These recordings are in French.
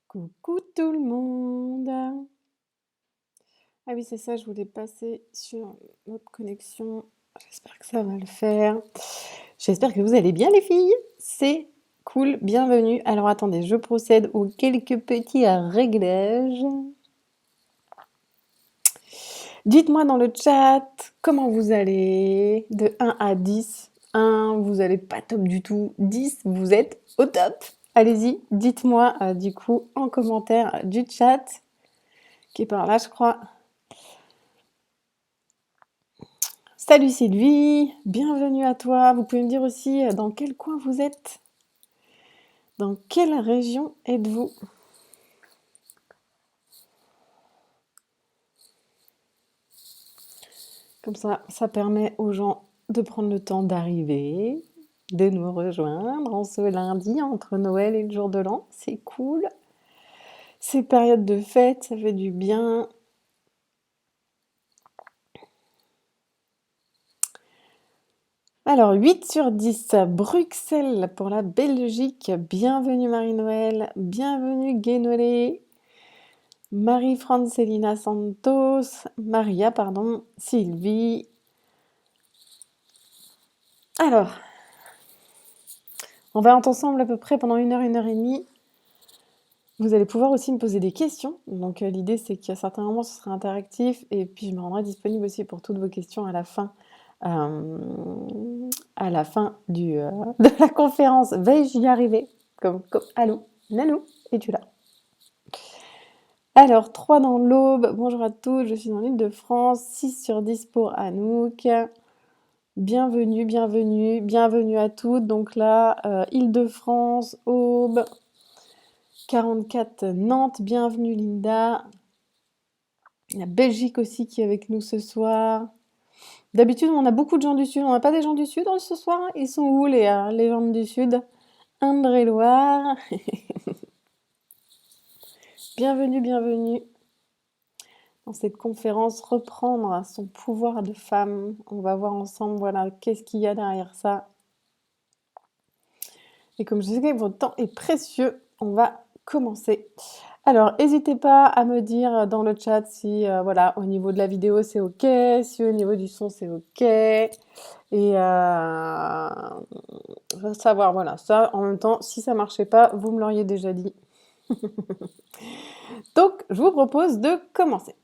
Coucou tout le monde. Ah oui, c'est ça, je voulais passer sur notre connexion. J'espère que ça va le faire. J'espère que vous allez bien les filles. C'est cool, bienvenue. Alors attendez, je procède aux quelques petits réglages. Dites-moi dans le chat comment vous allez de 1 à 10. 1, vous allez pas top du tout. 10, vous êtes au top. Allez-y, dites-moi du coup en commentaire du chat qui est par là, je crois. Salut Sylvie, bienvenue à toi. Vous pouvez me dire aussi dans quel coin vous êtes? Dans quelle région êtes-vous? Comme ça permet aux gens de prendre le temps d'arriver, de nous rejoindre en ce lundi entre Noël et le jour de l'an. C'est cool. Ces périodes de fête, ça fait du bien. Alors, 8 sur 10, Bruxelles pour la Belgique. Bienvenue Marie-Noël, bienvenue Guénolé. Marie-Francelina Santos, Maria, pardon, Sylvie. Alors, on va être ensemble à peu près pendant 1 heure et demie. Vous allez pouvoir aussi me poser des questions. Donc, l'idée, c'est qu'à certains moments, ce sera interactif. Et puis, je me rendrai disponible aussi pour toutes vos questions à la fin, de la conférence. Vais-je y arriver? Allô, Nanou, es-tu là? Alors, 3 dans l'Aube, bonjour à tous, je suis dans l'Île-de-France, 6 sur 10 pour Anouk. Bienvenue, bienvenue, bienvenue à toutes. Donc là, Île-de-France, Aube, 44 Nantes, bienvenue Linda. La Belgique aussi qui est avec nous ce soir. D'habitude, on a beaucoup de gens du Sud. On n'a pas des gens du Sud ce soir? Ils sont où les gens du Sud? Indre-et-Loire. Bienvenue, bienvenue. Dans cette conférence, reprendre son pouvoir de femme. On va voir ensemble, voilà, qu'est-ce qu'il y a derrière ça. Et comme je sais que votre temps est précieux, on va commencer. Alors, n'hésitez pas à me dire dans le chat si, voilà, au niveau de la vidéo, c'est OK, si au niveau du son, c'est OK. Et savoir, voilà, ça, en même temps, si ça marchait pas, vous me l'auriez déjà dit. Donc, je vous propose de commencer.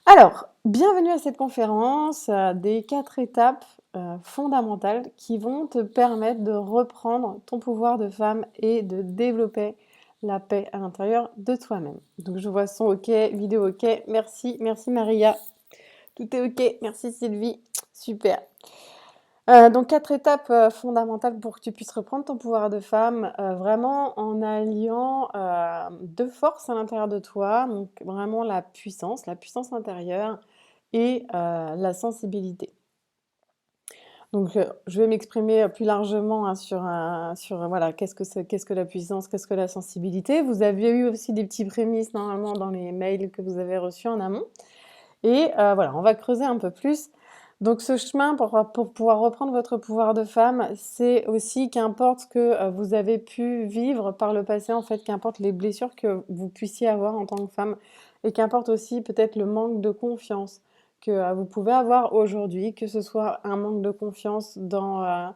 Alors, bienvenue à cette conférence des 4 étapes fondamentales qui vont te permettre de reprendre ton pouvoir de femme et de développer la paix à l'intérieur de toi-même. Donc je vois son OK, vidéo OK, merci, merci Maria. Tout est OK, merci Sylvie, super. Donc 4 étapes fondamentales pour que tu puisses reprendre ton pouvoir de femme, vraiment en alliant 2 forces à l'intérieur de toi, donc vraiment la puissance intérieure et la sensibilité. Donc je vais m'exprimer plus largement hein, sur voilà, qu'est-ce que la puissance, qu'est-ce que la sensibilité. Vous aviez eu aussi des petits prémices normalement dans les mails que vous avez reçus en amont. Et voilà, on va creuser un peu plus. Donc ce chemin pour pouvoir reprendre votre pouvoir de femme, c'est aussi qu'importe ce que vous avez pu vivre par le passé, en fait, qu'importe les blessures que vous puissiez avoir en tant que femme, et qu'importe aussi peut-être le manque de confiance que vous pouvez avoir aujourd'hui, que ce soit un manque de confiance dans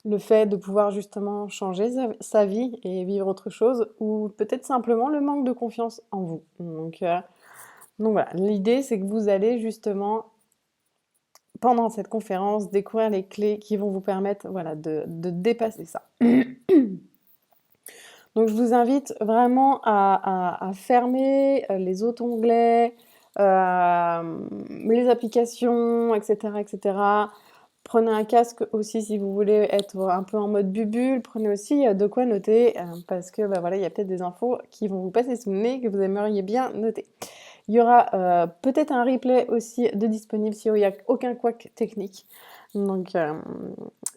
le fait de pouvoir justement changer sa vie et vivre autre chose, ou peut-être simplement le manque de confiance en vous. Donc voilà, l'idée c'est que vous allez justement, pendant cette conférence, découvrir les clés qui vont vous permettre voilà, de dépasser ça. Donc je vous invite vraiment à fermer les autres onglets, les applications, etc., etc. Prenez un casque aussi si vous voulez être un peu en mode bulle. Prenez aussi de quoi noter parce que voilà, il y a peut-être des infos qui vont vous passer sous le nez que vous aimeriez bien noter. Il y aura peut-être un replay aussi de disponible s'il n'y a aucun couac technique. Donc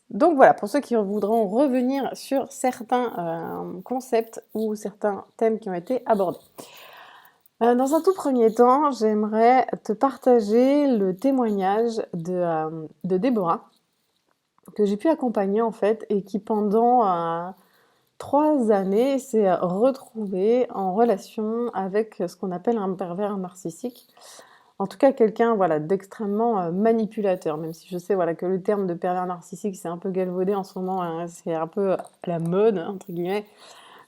voilà, pour ceux qui voudront revenir sur certains concepts ou certains thèmes qui ont été abordés. Dans un tout premier temps, j'aimerais te partager le témoignage de Déborah, que j'ai pu accompagner en fait, et qui pendant 3 années, c'est, retrouver en relation avec, ce qu'on appelle un pervers narcissique. En tout cas, quelqu'un, voilà, d'extrêmement, manipulateur, même si je sais, voilà, que le terme de pervers narcissique, c'est un peu galvaudé en ce moment, hein, c'est un peu, «à la mode» entre guillemets.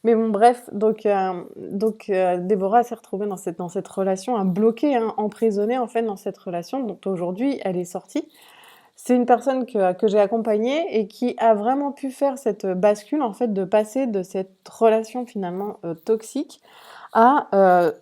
Mais bon bref, Déborah s'est retrouvée dans cette relation, bloquée, hein, emprisonnée, en fait, dans cette relation dont aujourd'hui elle est sortie. C'est une personne que j'ai accompagnée et qui a vraiment pu faire cette bascule, en fait, de passer de cette relation finalement, toxique à,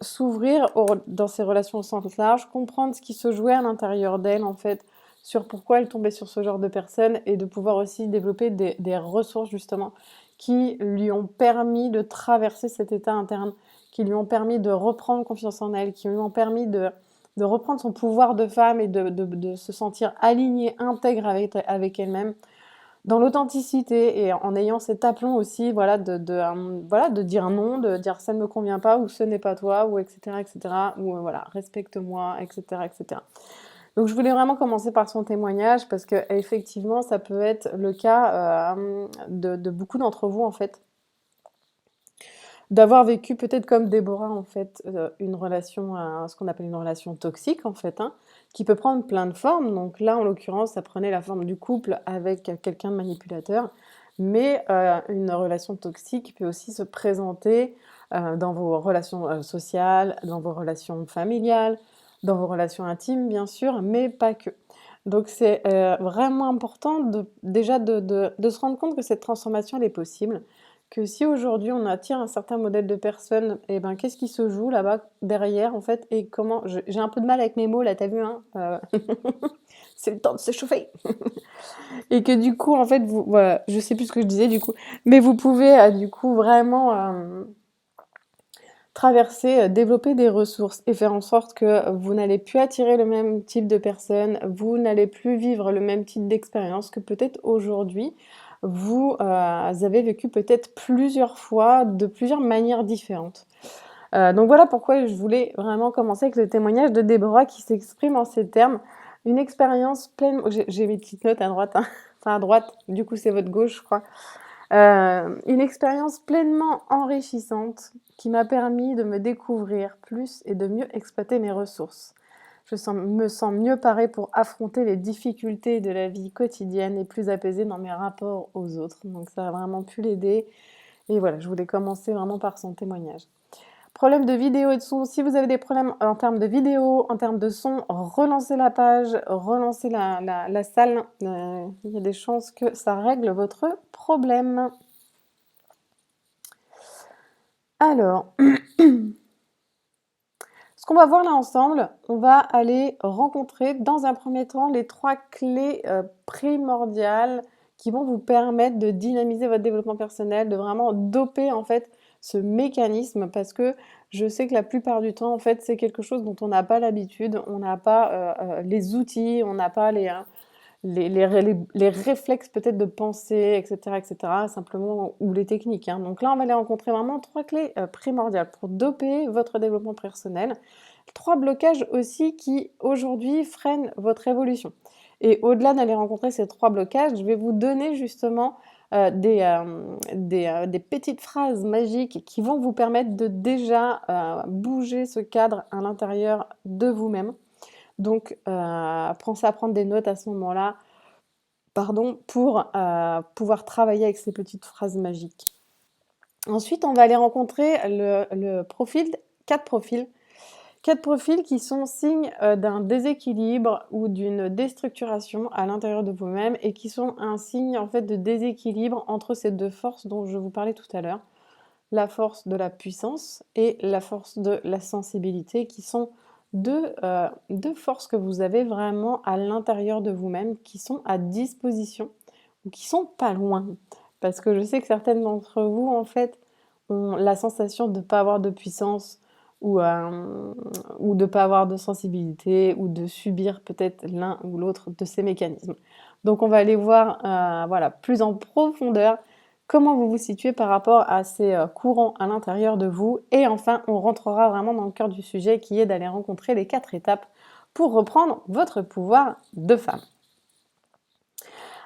s'ouvrir dans ces relations au sens large, comprendre ce qui se jouait à l'intérieur d'elle, en fait, sur pourquoi elle tombait sur ce genre de personnes et de pouvoir aussi développer des ressources justement qui lui ont permis de traverser cet état interne, qui lui ont permis de reprendre confiance en elle, qui lui ont permis de reprendre son pouvoir de femme et de se sentir alignée, intègre avec elle-même, dans l'authenticité et en ayant cet aplomb aussi, voilà, voilà, de dire non, de dire ça ne me convient pas ou ce n'est pas toi ou et cetera ou voilà, respecte-moi et cetera. Donc je voulais vraiment commencer par son témoignage parce que effectivement ça peut être le cas, de beaucoup d'entre vous en fait. D'avoir vécu peut-être comme Déborah en fait, une relation, ce qu'on appelle une relation toxique en fait, hein, qui peut prendre plein de formes. Donc là, en l'occurrence, ça prenait la forme du couple avec quelqu'un de manipulateur, mais une relation toxique peut aussi se présenter, dans vos relations, sociales, dans vos relations familiales, dans vos relations intimes bien sûr, mais pas que. Donc c'est, vraiment important déjà de se rendre compte que cette transformation elle est possible, que si aujourd'hui on attire un certain modèle de personne, et ben qu'est-ce qui se joue là-bas derrière en fait et comment j'ai un peu de mal avec mes mots là, t'as vu hein c'est le temps de se chauffer et que du coup en fait vous voilà, je sais plus ce que je disais du coup, mais vous pouvez du coup vraiment traverser, développer des ressources et faire en sorte que vous n'allez plus attirer le même type de personnes, vous n'allez plus vivre le même type d'expérience que peut-être aujourd'hui vous, avez vécu peut-être plusieurs fois, de plusieurs manières différentes. Donc voilà pourquoi je voulais vraiment commencer avec le témoignage de Déborah qui s'exprime en ces termes. Une expérience pleine j'ai mes petites notes à droite, hein, enfin à droite, du coup c'est votre gauche je crois. Une expérience pleinement enrichissante qui m'a permis de me découvrir plus et de mieux exploiter mes ressources. Me sens mieux parée pour affronter les difficultés de la vie quotidienne et plus apaisée dans mes rapports aux autres. Donc ça a vraiment pu l'aider. Et voilà, je voulais commencer vraiment par son témoignage. Problème de vidéo et de son. Si vous avez des problèmes en termes de vidéo, en termes de son, relancez la page, relancez la salle. Il y a des chances que ça règle votre problème. Alors, ce qu'on va voir là ensemble, on va aller rencontrer dans un premier temps les 3 clés, primordiales qui vont vous permettre de dynamiser votre développement personnel, de vraiment doper en fait ce mécanisme parce que je sais que la plupart du temps en fait, c'est quelque chose dont on n'a pas l'habitude, on n'a pas, les outils, on n'a pas les réflexes peut-être de penser, et cetera, simplement ou les techniques, hein. Donc là, on va aller rencontrer vraiment 3 clés, primordiales pour doper votre développement personnel. 3 blocages aussi qui, aujourd'hui, freinent votre évolution. Et au-delà d'aller rencontrer ces 3 blocages, je vais vous donner justement, des petites phrases magiques qui vont vous permettre de déjà, bouger ce cadre à l'intérieur de vous-même. Donc, pensez à prendre des notes à ce moment-là, pardon, pour pouvoir travailler avec ces petites phrases magiques. Ensuite, on va aller rencontrer le profil, 4 profils. 4 profils qui sont signes d'un déséquilibre ou d'une déstructuration à l'intérieur de vous-même et qui sont un signe en fait de déséquilibre entre ces 2 forces dont je vous parlais tout à l'heure. La force de la puissance et la force de la sensibilité qui sont deux forces que vous avez vraiment à l'intérieur de vous-même, qui sont à disposition ou qui sont pas loin. Parce que je sais que certaines d'entre vous, en fait, ont la sensation de ne pas avoir de puissance ou de ne pas avoir de sensibilité ou de subir peut-être l'un ou l'autre de ces mécanismes. Donc on va aller voir voilà, plus en profondeur comment vous vous situez par rapport à ces courants à l'intérieur de vous. Et enfin, on rentrera vraiment dans le cœur du sujet qui est d'aller rencontrer les 4 étapes pour reprendre votre pouvoir de femme.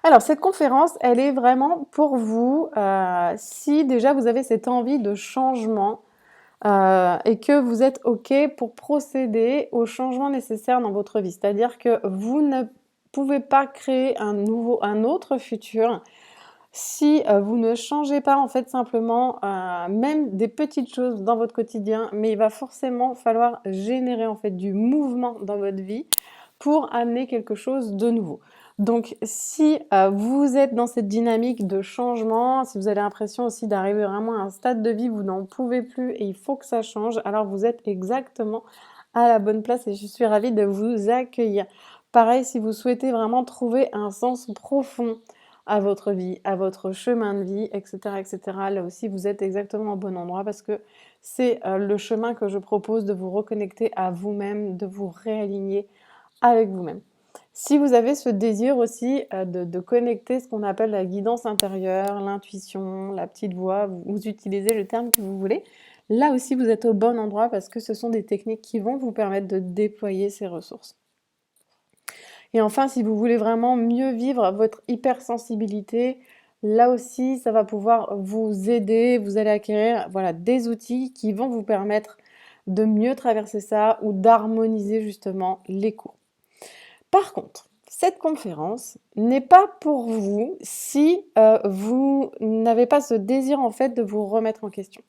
Alors cette conférence, elle est vraiment pour vous, si déjà vous avez cette envie de changement, et que vous êtes OK pour procéder aux changements nécessaires dans votre vie. C'est-à-dire que vous ne pouvez pas créer un autre futur si, vous ne changez pas en fait simplement, même des petites choses dans votre quotidien, mais il va forcément falloir générer en fait du mouvement dans votre vie pour amener quelque chose de nouveau. Donc si, vous êtes dans cette dynamique de changement, si vous avez l'impression aussi d'arriver vraiment à un stade de vie où vous n'en pouvez plus et il faut que ça change, alors vous êtes exactement à la bonne place et je suis ravie de vous accueillir. Pareil, si vous souhaitez vraiment trouver un sens profond à votre vie, à votre chemin de vie, et cetera, là aussi vous êtes exactement au bon endroit parce que c'est, le chemin que je propose de vous reconnecter à vous-même, de vous réaligner avec vous-même. Si vous avez ce désir aussi, de connecter ce qu'on appelle la guidance intérieure, l'intuition, la petite voix, vous utilisez le terme que vous voulez. Là aussi, vous êtes au bon endroit parce que ce sont des techniques qui vont vous permettre de déployer ces ressources. Et enfin, si vous voulez vraiment mieux vivre votre hypersensibilité, là aussi, ça va pouvoir vous aider. Vous allez acquérir, voilà, des outils qui vont vous permettre de mieux traverser ça ou d'harmoniser justement les cours. Par contre, cette conférence n'est pas pour vous si, vous n'avez pas ce désir en fait de vous remettre en question.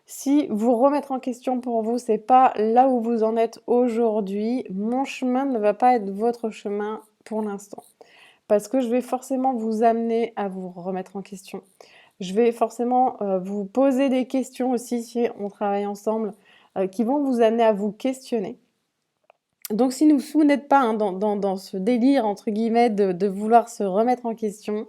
Si vous remettre en question pour vous, c'est pas là où vous en êtes aujourd'hui, mon chemin ne va pas être votre chemin pour l'instant. Parce que je vais forcément vous amener à vous remettre en question. Je vais forcément, vous poser des questions aussi si on travaille ensemble, qui vont vous amener à vous questionner. Donc si vous n'êtes pas, hein, dans ce «délire» entre guillemets de vouloir se remettre en question,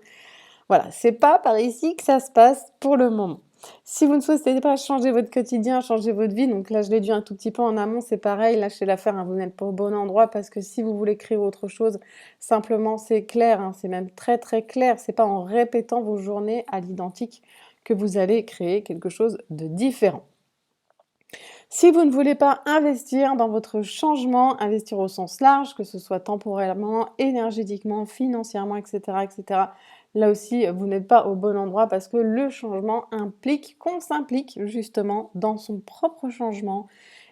voilà, c'est pas par ici que ça se passe pour le moment. Si vous ne souhaitez pas changer votre quotidien, changer votre vie, donc là je l'ai dit un tout petit peu en amont, c'est pareil, lâchez l'affaire, hein, vous n'êtes pas au bon endroit parce que si vous voulez créer autre chose, simplement c'est clair, hein, c'est même très très clair, c'est pas en répétant vos journées à l'identique que vous allez créer quelque chose de différent. Si vous ne voulez pas investir dans votre changement, investir au sens large, que ce soit temporellement, énergétiquement, financièrement, etc., là aussi, vous n'êtes pas au bon endroit parce que le changement implique qu'on s'implique justement dans son propre changement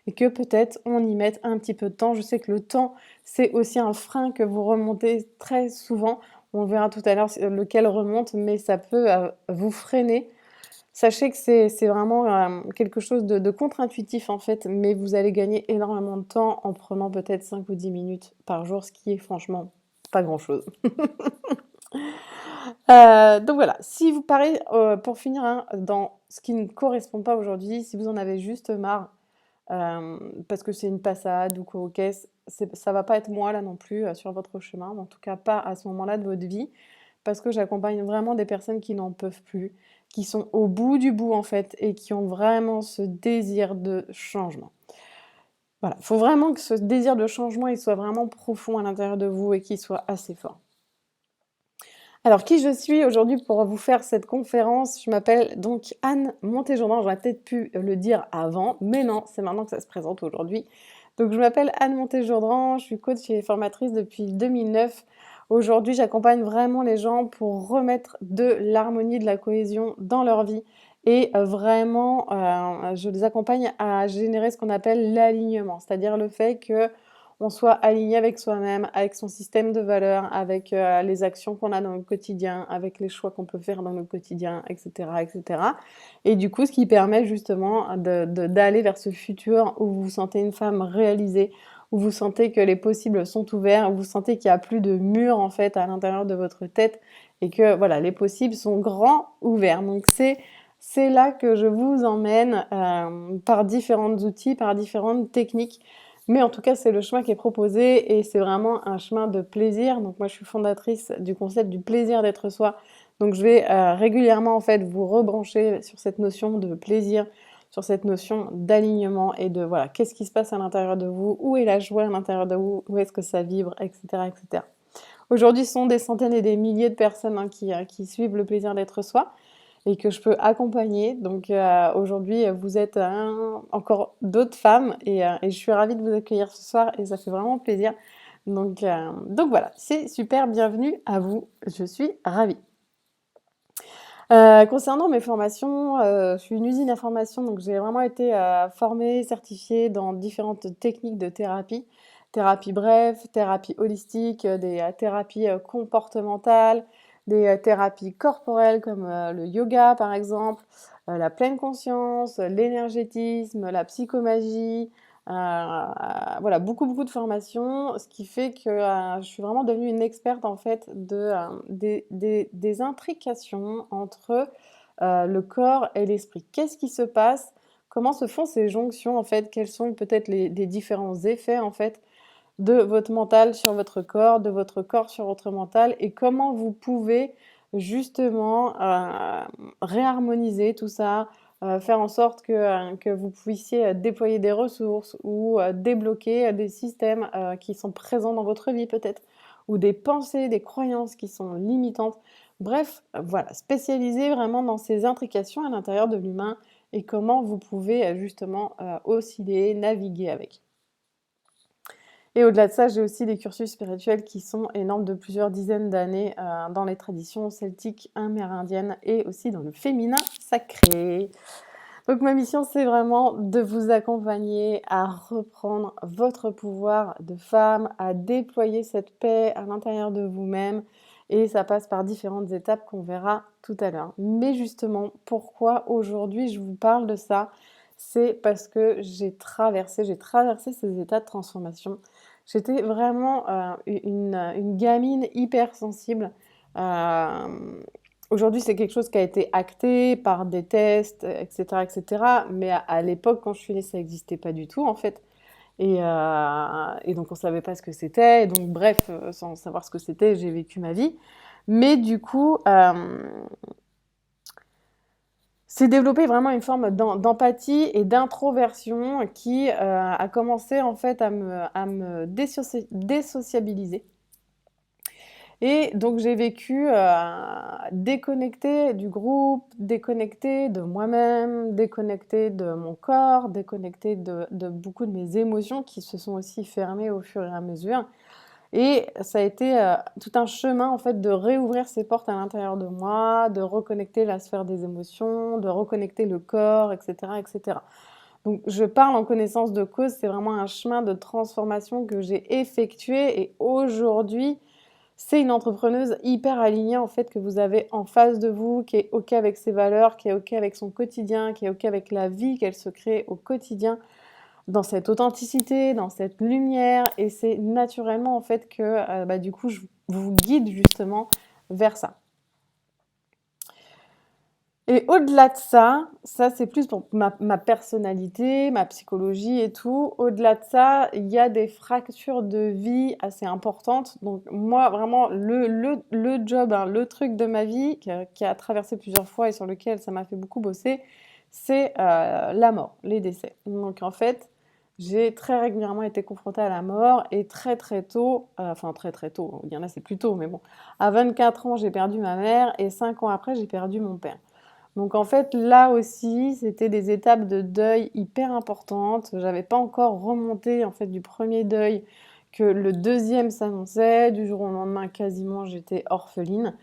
et que peut-être on y mette un petit peu de temps. Je sais que le temps, c'est aussi un frein que vous remontez très souvent. On verra tout à l'heure lequel remonte, mais ça peut vous freiner. Sachez que c'est vraiment, quelque chose de contre-intuitif en fait, mais vous allez gagner énormément de temps en prenant peut-être 5 ou 10 minutes par jour, ce qui est franchement pas grand-chose. Donc voilà, si vous parlez, pour finir, hein, dans ce qui ne correspond pas aujourd'hui, si vous en avez juste marre, parce que c'est une passade ou quoi, OK, ça va pas être moi là non plus, sur votre chemin, en tout cas pas à ce moment-là de votre vie. Parce que j'accompagne vraiment des personnes qui n'en peuvent plus, qui sont au bout du bout en fait et qui ont vraiment ce désir de changement. Voilà, il faut vraiment que ce désir de changement, il soit vraiment profond à l'intérieur de vous et qu'il soit assez fort. Alors qui je suis aujourd'hui pour vous faire cette conférence? Je m'appelle donc Anne Montéjourdan, j'aurais peut-être pu le dire avant, mais non, c'est maintenant que ça se présente aujourd'hui. Donc je m'appelle Anne Montéjourdan, je suis coach et formatrice depuis 2009. Aujourd'hui, j'accompagne vraiment les gens pour remettre de l'harmonie, de la cohésion dans leur vie et vraiment, je les accompagne à générer ce qu'on appelle l'alignement, c'est-à-dire le fait qu'on soit aligné avec soi-même, avec son système de valeurs, avec, les actions qu'on a dans notre quotidien, avec les choix qu'on peut faire dans notre quotidien, et cetera, et cetera. Et du coup, ce qui permet justement d'aller vers ce futur où vous vous sentez une femme réalisée, où vous sentez que les possibles sont ouverts, où vous sentez qu'il y a plus de murs en fait à l'intérieur de votre tête et que voilà, les possibles sont grands ouverts. Donc c'est là que je vous emmène, par différents outils, par différentes techniques. Mais en tout cas, c'est le chemin qui est proposé et c'est vraiment un chemin de plaisir. Donc moi, je suis fondatrice du concept du plaisir d'être soi. Donc je vais, régulièrement en fait vous rebrancher sur cette notion de plaisir, sur cette notion d'alignement et de voilà, qu'est-ce qui se passe à l'intérieur de vous? Où est la joie à l'intérieur de vous? Où est-ce que ça vibre? Et cetera, et cetera. Aujourd'hui, ce sont des centaines et des milliers de personnes, hein, qui suivent le plaisir d'être soi et que je peux accompagner. Donc aujourd'hui, vous êtes encore d'autres femmes et je suis ravie de vous accueillir ce soir et ça fait vraiment plaisir Donc voilà, c'est super, bienvenue à vous, je suis ravie. Concernant mes formations, je suis une usine à formation, donc j'ai vraiment été, formée, certifiée dans différentes techniques de thérapie. Thérapie brève, thérapie holistique, des, thérapies, comportementales, des, thérapies corporelles comme, le yoga par exemple, la pleine conscience, l'énergétisme, la psychomagie, voilà, beaucoup, beaucoup de formations, ce qui fait que, je suis vraiment devenue une experte en fait des intrications entre, le corps et l'esprit. Qu'est-ce qui se passe? Comment se font ces jonctions en fait? Quels sont peut-être les différents effets en fait de votre mental sur votre corps, de votre corps sur votre mental et comment vous pouvez justement, réharmoniser tout ça, faire en sorte que vous puissiez, déployer des ressources ou, débloquer, des systèmes, qui sont présents dans votre vie peut-être ou des pensées, des croyances qui sont limitantes. Bref, voilà, spécialiser vraiment dans ces intrications à l'intérieur de l'humain et comment vous pouvez, justement, osciller, naviguer avec. Et au-delà de ça, j'ai aussi des cursus spirituels qui sont énormes de plusieurs dizaines d'années dans les traditions celtiques, amérindiennes et aussi dans le féminin sacré. Donc ma mission, c'est vraiment de vous accompagner à reprendre votre pouvoir de femme, à déployer cette paix à l'intérieur de vous-même. Et ça passe par différentes étapes qu'on verra tout à l'heure. Mais justement, pourquoi aujourd'hui je vous parle de ça? C'est parce que j'ai traversé ces états de transformation. J'étais vraiment une gamine hypersensible. Aujourd'hui, c'est quelque chose qui a été acté par des tests, etc., etc. Mais à l'époque, quand je suis née, ça n'existait pas du tout, en fait. Et donc, on ne savait pas ce que c'était. Et donc, bref, sans savoir ce que c'était, j'ai vécu ma vie. Mais du coup, c'est développé vraiment une forme d'empathie et d'introversion qui a commencé, en fait, à me désociabiliser. Et donc j'ai vécu déconnectée du groupe, déconnectée de moi-même, déconnectée de mon corps, déconnectée de beaucoup de mes émotions qui se sont aussi fermées au fur et à mesure. Et ça a été tout un chemin en fait de réouvrir ces portes à l'intérieur de moi, de reconnecter la sphère des émotions, de reconnecter le corps, etc., etc. Donc je parle en connaissance de cause, c'est vraiment un chemin de transformation que j'ai effectué et aujourd'hui, c'est une entrepreneuse hyper alignée en fait que vous avez en face de vous, qui est OK avec ses valeurs, qui est OK avec son quotidien, qui est OK avec la vie qu'elle se crée au quotidien, dans cette authenticité, dans cette lumière. Et c'est naturellement en fait que bah, du coup, je vous guide justement vers ça. Et au-delà de ça, ça c'est plus pour ma personnalité, ma psychologie et tout. Au-delà de ça, il y a des fractures de vie assez importantes. Donc moi, vraiment, le job, hein, le truc de ma vie qui a traversé plusieurs fois et sur lequel ça m'a fait beaucoup bosser, c'est la mort, les décès. Donc en fait, j'ai très régulièrement été confrontée à la mort et très très tôt, enfin très très tôt, il y en a c'est plus tôt, mais bon, à 24 ans, j'ai perdu ma mère et 5 ans après, j'ai perdu mon père. Donc en fait, là aussi, c'était des étapes de deuil hyper importantes. J'avais pas encore remonté en fait du premier deuil que le deuxième s'annonçait. Du jour au lendemain, quasiment, j'étais orpheline.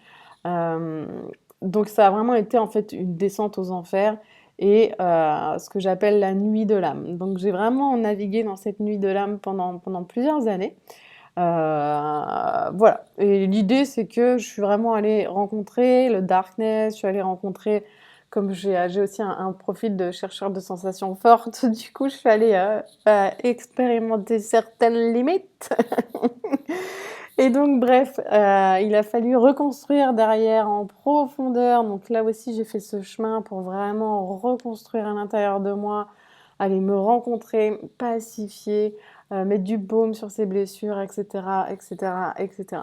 Euh, donc ça a vraiment été en fait une descente aux enfers et ce que j'appelle la nuit de l'âme. Donc j'ai vraiment navigué dans cette nuit de l'âme pendant plusieurs années. Voilà. Et l'idée, c'est que je suis vraiment allée rencontrer le darkness, je suis allée rencontrer, comme j'ai aussi un profil de chercheur de sensations fortes, du coup, je suis allée expérimenter certaines limites. Et donc, bref, il a fallu reconstruire derrière en profondeur. Donc là aussi, j'ai fait ce chemin pour vraiment reconstruire à l'intérieur de moi, aller me rencontrer, pacifier, mettre du baume sur ses blessures, etc., etc., etc.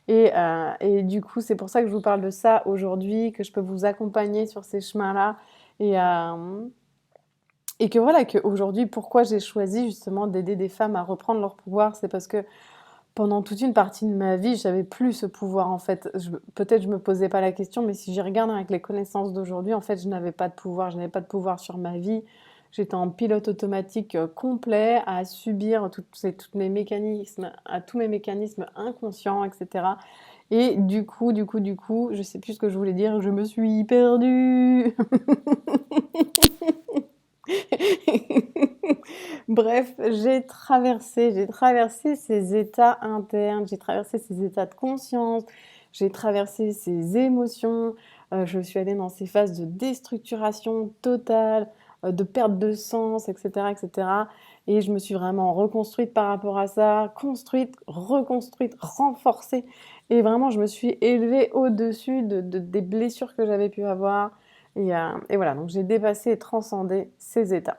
Et du coup, c'est pour ça que je vous parle de ça aujourd'hui, que je peux vous accompagner sur ces chemins-là. Et, et que voilà, qu'aujourd'hui, pourquoi j'ai choisi justement d'aider des femmes à reprendre leur pouvoir, c'est parce que pendant toute une partie de ma vie, j'avais plus ce pouvoir en fait. Peut-être je me posais pas la question, mais si j'y regarde avec les connaissances d'aujourd'hui, en fait, je n'avais pas de pouvoir. Je n'avais pas de pouvoir sur ma vie, J'étais en pilote automatique complet à subir toutes mes mécanismes, à tous mes mécanismes inconscients, etc. Et du coup, je sais plus ce que je voulais dire, je me suis perdue. Bref, j'ai traversé ces états internes, j'ai traversé ces états de conscience, j'ai traversé ces émotions, je suis allée dans ces phases de déstructuration totale, de perte de sens, etc., etc. Et je me suis vraiment reconstruite par rapport à ça, construite, reconstruite, renforcée. Et vraiment, je me suis élevée au-dessus des blessures que j'avais pu avoir. Et voilà, donc j'ai dépassé et transcendé ces états.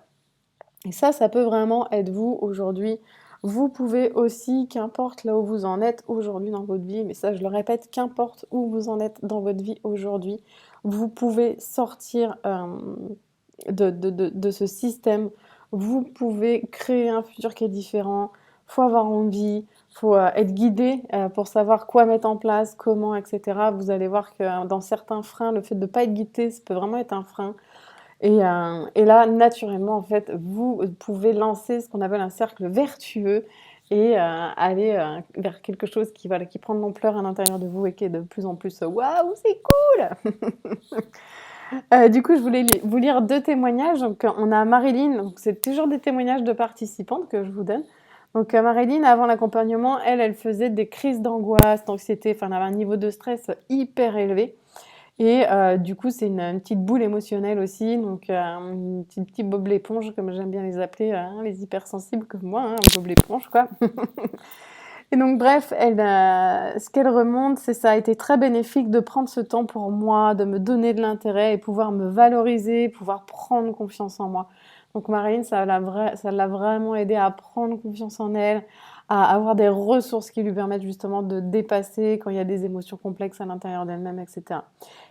Et ça peut vraiment être vous aujourd'hui. Vous pouvez aussi, qu'importe là où vous en êtes aujourd'hui dans votre vie, mais ça je le répète, qu'importe où vous en êtes dans votre vie aujourd'hui, vous pouvez sortir de ce système, vous pouvez créer un futur qui est différent, faut avoir envie, faut être guidé pour savoir quoi mettre en place, comment, etc. Vous allez voir que dans certains freins, le fait de ne pas être guidé, ça peut vraiment être un frein. Et là, naturellement, en fait, vous pouvez lancer ce qu'on appelle un cercle vertueux et aller vers quelque chose voilà, qui prend de l'ampleur à l'intérieur de vous et qui est de plus en plus waouh, c'est cool! Du coup, je voulais vous lire deux témoignages. Donc, on a Marilyn, donc c'est toujours des témoignages de participantes que je vous donne. Donc, Marilyn, avant l'accompagnement, elle faisait des crises d'angoisse, d'anxiété, enfin, elle avait un niveau de stress hyper élevé. Et du coup, c'est une petite boule émotionnelle aussi, donc un petit Bob l'éponge, comme j'aime bien les appeler, les hypersensibles comme moi, Bob l'éponge, quoi. Et donc, bref, ce qu'elle remonte, c'est ça a été très bénéfique de prendre ce temps pour moi, de me donner de l'intérêt et pouvoir me valoriser, pouvoir prendre confiance en moi. Donc, Marine, ça l'a vraiment aidé à prendre confiance en elle, à avoir des ressources qui lui permettent justement de dépasser quand il y a des émotions complexes à l'intérieur d'elle-même, etc.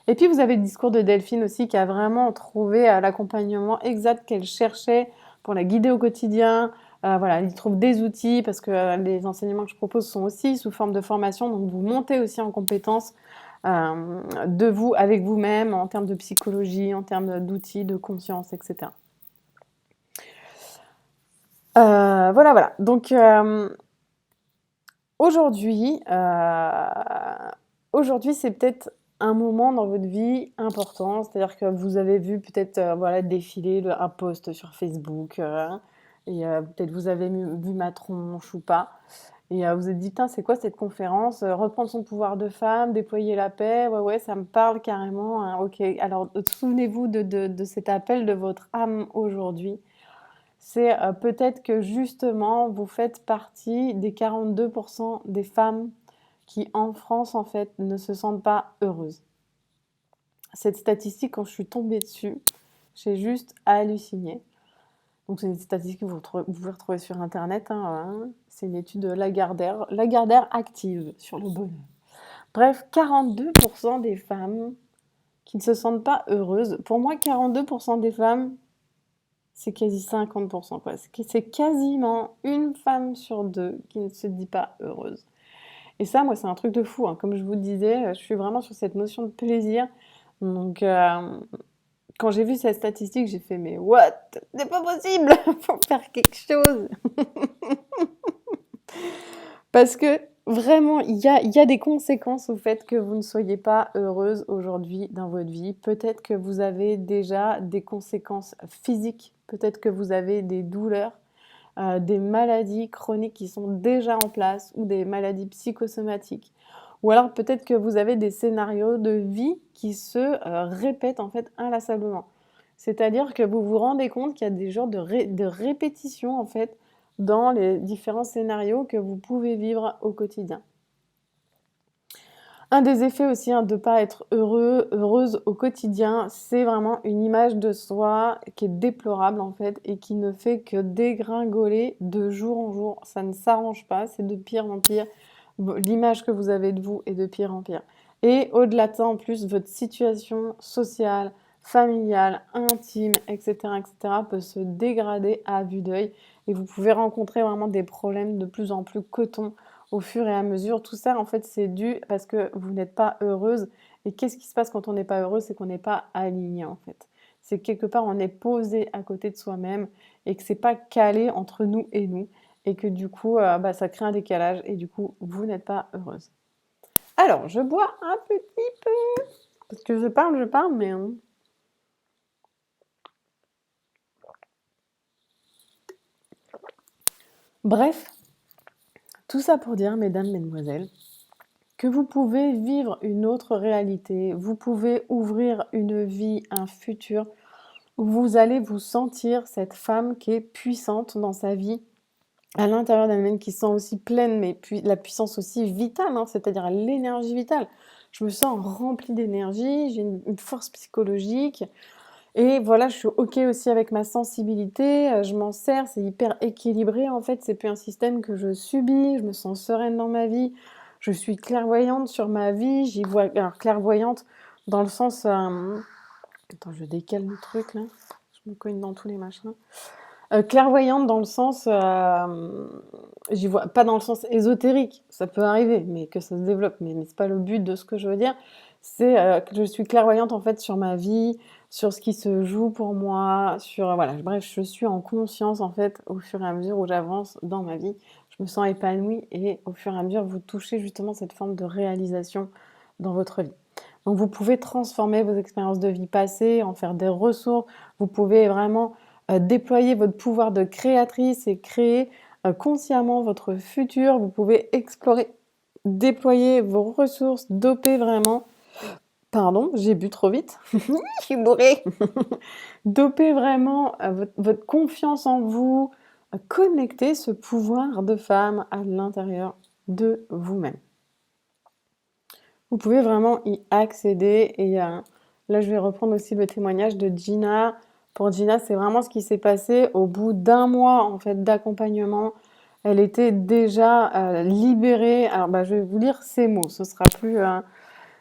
Et puis, vous avez le discours de Delphine aussi, qui a vraiment trouvé l'accompagnement exact qu'elle cherchait pour la guider au quotidien. Voilà, elle y trouve des outils parce que les enseignements que je propose sont aussi sous forme de formation, donc vous montez aussi en compétences de vous, avec vous-même, en termes de psychologie, en termes d'outils, de conscience, etc. Voilà. Donc, aujourd'hui, aujourd'hui, c'est peut-être un moment dans votre vie important, c'est-à-dire que vous avez vu peut-être voilà, défiler un post sur Facebook, et peut-être vous avez vu ma tronche ou pas, et vous vous êtes dit, putain, c'est quoi cette conférence? Reprendre son pouvoir de femme, déployer la paix, ouais, ça me parle carrément, hein, ok. Alors, souvenez-vous de cet appel de votre âme aujourd'hui. C'est peut-être que justement, vous faites partie des 42% des femmes qui, en France, en fait, ne se sentent pas heureuses. Cette statistique, quand je suis tombée dessus, j'ai juste halluciné. Donc, c'est une statistique que vous pouvez retrouver sur Internet, c'est une étude de Lagardère active sur le bonheur. Bref, 42% des femmes qui ne se sentent pas heureuses. Pour moi, 42% des femmes, c'est quasi 50%, quoi. C'est quasiment une femme sur deux qui ne se dit pas heureuse. Et ça, moi, c'est un truc de fou, hein. Comme je vous disais, je suis vraiment sur cette notion de plaisir. Donc, quand j'ai vu cette statistique, j'ai fait, mais what? C'est pas possible! Faut faire quelque chose! Parce que vraiment, il y a des conséquences au fait que vous ne soyez pas heureuse aujourd'hui dans votre vie. Peut-être que vous avez déjà des conséquences physiques, peut-être que vous avez des douleurs, des maladies chroniques qui sont déjà en place ou des maladies psychosomatiques. Ou alors peut-être que vous avez des scénarios de vie qui se répètent en fait inlassablement. C'est-à-dire que vous vous rendez compte qu'il y a des genres de répétitions en fait dans les différents scénarios que vous pouvez vivre au quotidien. Un des effets aussi de ne pas être heureuse au quotidien, c'est vraiment une image de soi qui est déplorable en fait et qui ne fait que dégringoler de jour en jour. Ça ne s'arrange pas, c'est de pire en pire. L'image que vous avez de vous est de pire en pire. Et au-delà de ça, en plus, votre situation sociale, familiale, intime, etc., etc., peut se dégrader à vue d'œil et vous pouvez rencontrer vraiment des problèmes de plus en plus cotons au fur et à mesure. Tout ça, en fait, c'est dû parce que vous n'êtes pas heureuse. Et qu'est-ce qui se passe quand on n'est pas heureuse? C'est qu'on n'est pas aligné, en fait. c'est que quelque part on est posé à côté de soi-même et que c'est pas calé entre nous et nous et que du coup, bah, ça crée un décalage et du coup, vous n'êtes pas heureuse. Alors, je bois un petit peu parce que je parle, mais bref, tout ça pour dire, mesdames, mesdemoiselles, que vous pouvez vivre une autre réalité, vous pouvez ouvrir une vie, un futur où vous allez vous sentir cette femme qui est puissante dans sa vie, à l'intérieur d'elle-même, qui se sent aussi pleine, mais puis la puissance aussi vitale, hein, c'est-à-dire l'énergie vitale. Je me sens remplie d'énergie, j'ai une force psychologique, et voilà, je suis OK aussi avec ma sensibilité, je m'en sers, c'est hyper équilibré en fait, c'est plus un système que je subis, je me sens sereine dans ma vie, je suis clairvoyante sur ma vie, j'y vois alors clairvoyante dans le sens, attends, je décale le truc là, je me cogne dans tous les machins. Clairvoyante dans le sens, j'y vois pas dans le sens ésotérique, ça peut arriver, mais que ça se développe, mais c'est pas le but de ce que je veux dire. C'est, que je suis clairvoyante en fait sur ma vie, sur ce qui se joue pour moi, sur, voilà, bref, je suis en conscience en fait au fur et à mesure où j'avance dans ma vie. Je me sens épanouie et au fur et à mesure, vous touchez justement cette forme de réalisation dans votre vie. Donc vous pouvez transformer vos expériences de vie passées, en faire des ressources, vous pouvez vraiment déployer votre pouvoir de créatrice et créer consciemment votre futur. Vous pouvez explorer, déployer vos ressources, doper vraiment. Pardon, j'ai bu trop vite. Je suis bourrée. Doper vraiment votre confiance en vous, connecter ce pouvoir de femme à l'intérieur de vous-même. Vous pouvez vraiment y accéder et là je vais reprendre aussi le témoignage de Gina. Pour Gina, c'est vraiment ce qui s'est passé au bout d'un mois en fait d'accompagnement. Elle était déjà libérée. Alors bah, je vais vous lire ces mots, ce sera plus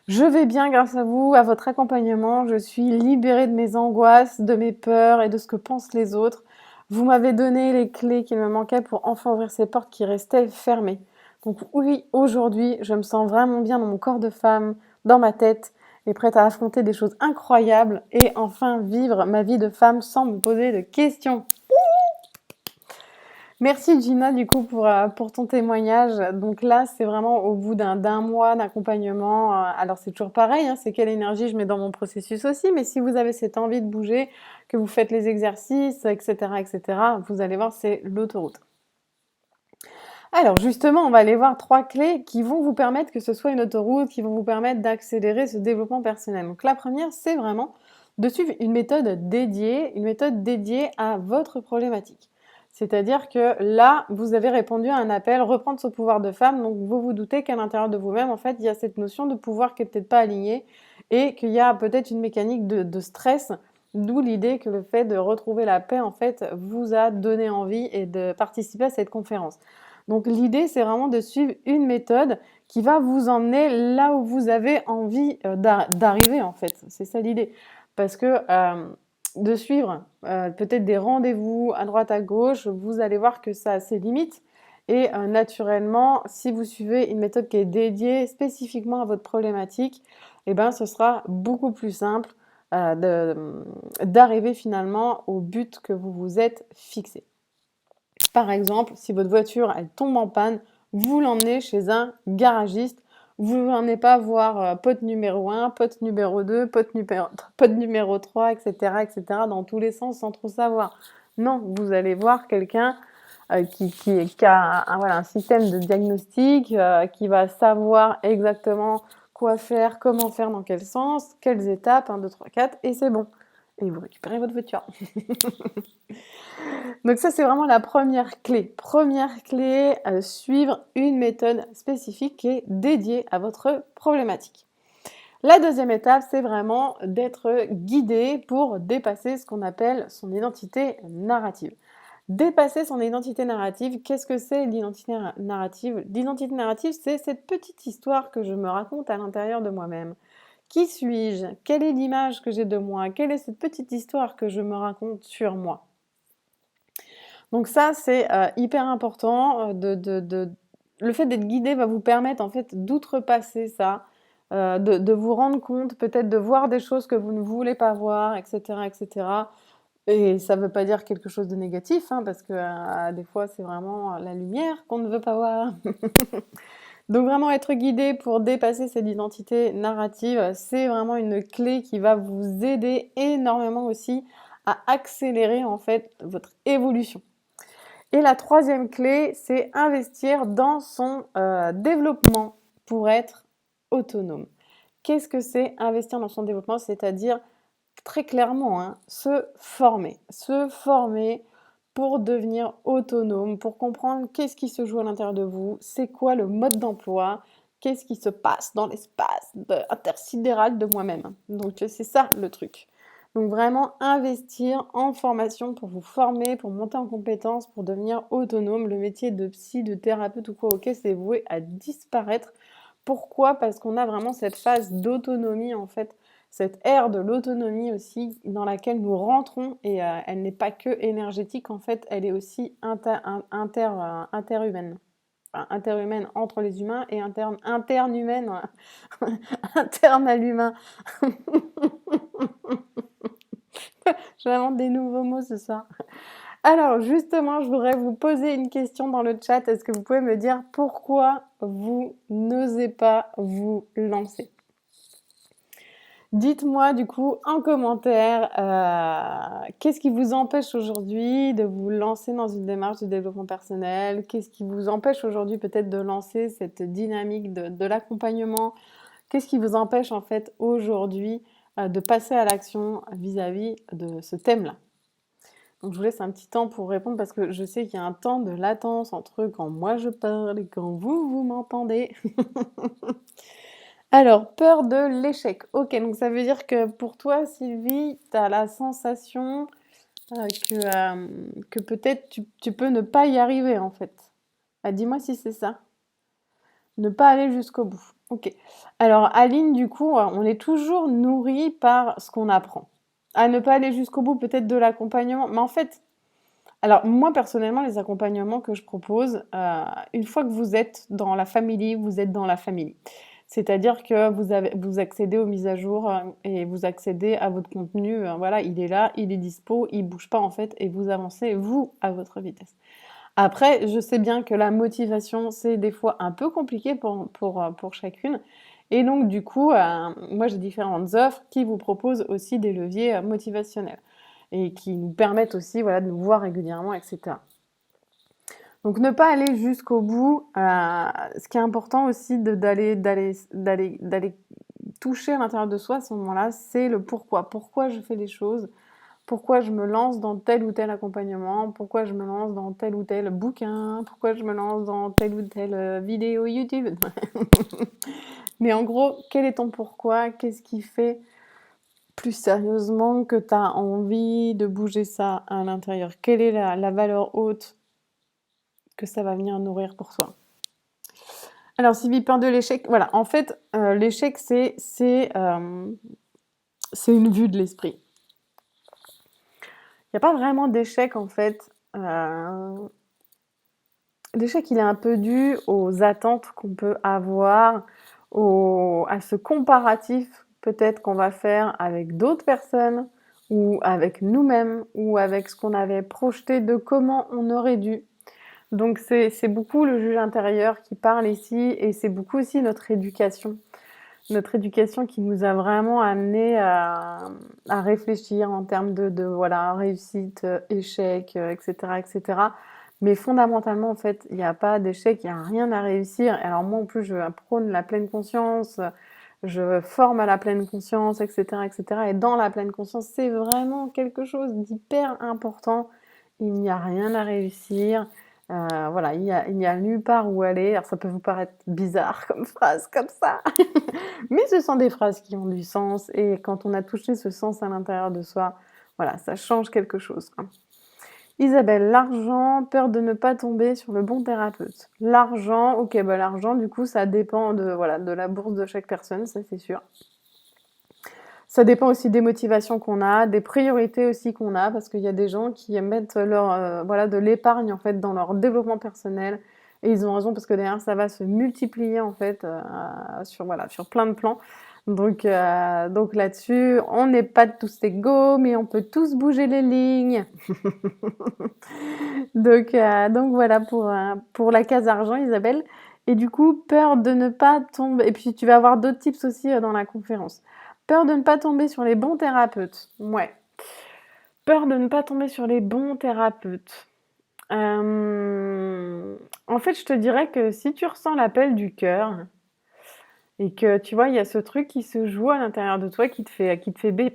je vais bien grâce à vous, à votre accompagnement. Je suis libérée de mes angoisses, de mes peurs et de ce que pensent les autres. Vous m'avez donné les clés qu'il me manquait pour enfin ouvrir ces portes qui restaient fermées. Donc oui, aujourd'hui, je me sens vraiment bien dans mon corps de femme, dans ma tête, et prête à affronter des choses incroyables et enfin vivre ma vie de femme sans me poser de questions. Merci Gina du coup pour ton témoignage. Donc là, c'est vraiment au bout d'un mois d'accompagnement. Alors c'est toujours pareil, hein, c'est quelle énergie je mets dans mon processus aussi. Mais si vous avez cette envie de bouger, que vous faites les exercices, etc., vous allez voir, c'est l'autoroute. Alors justement, on va aller voir 3 clés qui vont vous permettre que ce soit une autoroute, qui vont vous permettre d'accélérer ce développement personnel. Donc la première, c'est vraiment de suivre une méthode dédiée à votre problématique. C'est-à-dire que là, vous avez répondu à un appel, reprendre son pouvoir de femme, donc vous vous doutez qu'à l'intérieur de vous-même, en fait, il y a cette notion de pouvoir qui est peut-être pas alignée et qu'il y a peut-être une mécanique de stress, d'où l'idée que le fait de retrouver la paix, en fait, vous a donné envie et de participer à cette conférence. Donc l'idée, c'est vraiment de suivre une méthode qui va vous emmener là où vous avez envie d'arriver, en fait. C'est ça l'idée. Parce que de suivre peut-être des rendez-vous à droite, à gauche, vous allez voir que ça a ses limites. Et naturellement, si vous suivez une méthode qui est dédiée spécifiquement à votre problématique, eh ben, ce sera beaucoup plus simple d'arriver finalement au but que vous vous êtes fixé. Par exemple, si votre voiture elle tombe en panne, vous l'emmenez chez un garagiste. Vous ne l'emmenez pas voir pote numéro 1, pote numéro 2, pote numéro 3, etc., dans tous les sens sans trop savoir. Non, vous allez voir quelqu'un qui a voilà, un système de diagnostic, qui va savoir exactement quoi faire, comment faire, dans quel sens, quelles étapes, 1, 2, 3, 4, et c'est bon. Et vous récupérez votre voiture. Donc ça, c'est vraiment la première clé. Première clé, suivre une méthode spécifique qui est dédiée à votre problématique. La deuxième étape, c'est vraiment d'être guidé pour dépasser ce qu'on appelle son identité narrative. Dépasser son identité narrative, qu'est-ce que c'est l'identité narrative? L'identité narrative, c'est cette petite histoire que je me raconte à l'intérieur de moi-même. Qui suis-je? Quelle est l'image que j'ai de moi? Quelle est cette petite histoire que je me raconte sur moi? Donc ça, c'est hyper important. Le fait d'être guidé va vous permettre en fait d'outrepasser ça, de vous rendre compte, peut-être de voir des choses que vous ne voulez pas voir, et cetera, et cetera. Et ça ne veut pas dire quelque chose de négatif, hein, parce que des fois, c'est vraiment la lumière qu'on ne veut pas voir. Donc vraiment être guidé pour dépasser cette identité narrative, c'est vraiment une clé qui va vous aider énormément aussi à accélérer en fait votre évolution. Et la troisième clé, c'est investir dans son développement pour être autonome. Qu'est-ce que c'est investir dans son développement? C'est-à-dire très clairement, hein, se former. Se former pour devenir autonome, pour comprendre qu'est-ce qui se joue à l'intérieur de vous, c'est quoi le mode d'emploi, qu'est-ce qui se passe dans l'espace intersidéral de moi-même. Donc c'est ça le truc. Donc vraiment investir en formation pour vous former, pour monter en compétences, pour devenir autonome. Le métier de psy, de thérapeute ou quoi, ok, c'est voué à disparaître. Pourquoi? Parce qu'on a vraiment cette phase d'autonomie en fait, cette ère de l'autonomie aussi dans laquelle nous rentrons et elle n'est pas que énergétique en fait, elle est aussi interhumaine. Enfin, interhumaine entre les humains et interhumaine interne à l'humain. J'invente des nouveaux mots ce soir. Alors justement, je voudrais vous poser une question dans le chat. Est-ce que vous pouvez me dire pourquoi vous n'osez pas vous lancer? Dites-moi du coup en commentaire, qu'est-ce qui vous empêche aujourd'hui de vous lancer dans une démarche de développement personnel? Qu'est-ce qui vous empêche aujourd'hui peut-être de lancer cette dynamique de l'accompagnement? Qu'est-ce qui vous empêche en fait aujourd'hui de passer à l'action vis-à-vis de ce thème-là? Donc je vous laisse un petit temps pour répondre parce que je sais qu'il y a un temps de latence entre quand moi je parle et quand vous m'entendez. Alors, peur de l'échec. Ok, donc ça veut dire que pour toi, Sylvie, tu as la sensation que peut-être tu peux ne pas y arriver en fait. Ah, dis-moi si c'est ça. Ne pas aller jusqu'au bout. Ok. Alors, Aline, du coup, on est toujours nourri par ce qu'on apprend. À ne pas aller jusqu'au bout peut-être de l'accompagnement. Mais en fait, alors moi personnellement, les accompagnements que je propose, une fois que vous êtes dans la famille, vous êtes dans la famille. C'est-à-dire que vous accédez aux mises à jour et vous accédez à votre contenu. Voilà, il est là, il est dispo, il bouge pas en fait et vous avancez, vous, à votre vitesse. Après, je sais bien que la motivation, c'est des fois un peu compliqué pour chacune. Et donc, du coup, moi, j'ai différentes offres qui vous proposent aussi des leviers motivationnels et qui nous permettent aussi voilà, de nous voir régulièrement, etc. Donc ne pas aller jusqu'au bout. Ce qui est important aussi d'aller toucher à l'intérieur de soi à ce moment-là, c'est le pourquoi. Pourquoi je fais les choses? Pourquoi je me lance dans tel ou tel accompagnement? Pourquoi je me lance dans tel ou tel bouquin? Pourquoi je me lance dans telle ou telle vidéo YouTube? Mais en gros, quel est ton pourquoi? Qu'est-ce qui fait plus sérieusement que tu as envie de bouger ça à l'intérieur? Quelle est la valeur haute que ça va venir nourrir pour toi? Alors, Sylvie, peur de l'échec, voilà, en fait, l'échec, c'est une vue de l'esprit. Il n'y a pas vraiment d'échec, en fait. L'échec, il est un peu dû aux attentes qu'on peut avoir, à ce comparatif peut-être qu'on va faire avec d'autres personnes, ou avec nous-mêmes, ou avec ce qu'on avait projeté de comment on aurait dû. Donc c'est beaucoup le juge intérieur qui parle ici et c'est beaucoup aussi notre éducation. Notre éducation qui nous a vraiment amené à réfléchir en termes de voilà, réussite, échec, etc., etc. Mais fondamentalement, en fait, il n'y a pas d'échec, il n'y a rien à réussir. Et alors moi, en plus, je prône la pleine conscience, je forme à la pleine conscience, etc., etc. Et dans la pleine conscience, c'est vraiment quelque chose d'hyper important. Il n'y a rien à réussir. Voilà, il n'y a nulle part où aller. Alors ça peut vous paraître bizarre comme phrase, comme ça. Mais ce sont des phrases qui ont du sens. Et quand on a touché ce sens à l'intérieur de soi, voilà, ça change quelque chose, quoi. Isabelle, l'argent, peur de ne pas tomber sur le bon thérapeute. L'argent, ok, bah l'argent, du coup, ça dépend voilà, de la bourse de chaque personne, ça c'est sûr. Ça dépend aussi des motivations qu'on a, des priorités aussi qu'on a, parce qu'il y a des gens qui mettent voilà, de l'épargne en fait dans leur développement personnel et ils ont raison parce que derrière ça va se multiplier en fait, sur plein de plans. Donc là-dessus, on n'est pas tous égaux, mais on peut tous bouger les lignes. Donc voilà pour la case argent, Isabelle. Et du coup, peur de ne pas tomber. Et puis tu vas avoir d'autres tips aussi dans la conférence. Peur de ne pas tomber sur les bons thérapeutes. Ouais. Peur de ne pas tomber sur les bons thérapeutes. En fait, je te dirais que si tu ressens l'appel du cœur et que tu vois, il y a ce truc qui se joue à l'intérieur de toi qui te fait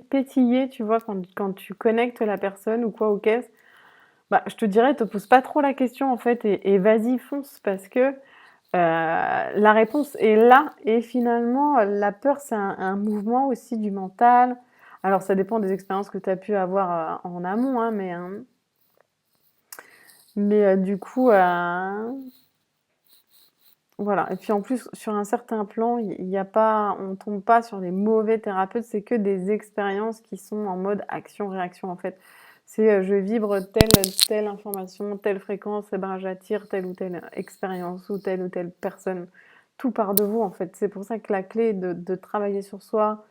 pétiller, tu vois, quand tu connectes la personne ou quoi, ok, bah, je te dirais, te pose pas trop la question en fait et vas-y, fonce parce que la réponse est là et finalement, la peur, c'est un mouvement aussi du mental. Alors ça dépend des expériences que tu as pu avoir, en amont, hein, mais du coup, voilà. Et puis en plus, sur un certain plan, il y a pas on tombe pas sur des mauvais thérapeutes, c'est que des expériences qui sont en mode action-réaction, en fait. C'est, je vibre telle information, telle fréquence, et ben, j'attire telle ou telle expérience ou telle personne. Tout part de vous, en fait. C'est pour ça que la clé de travailler sur soi,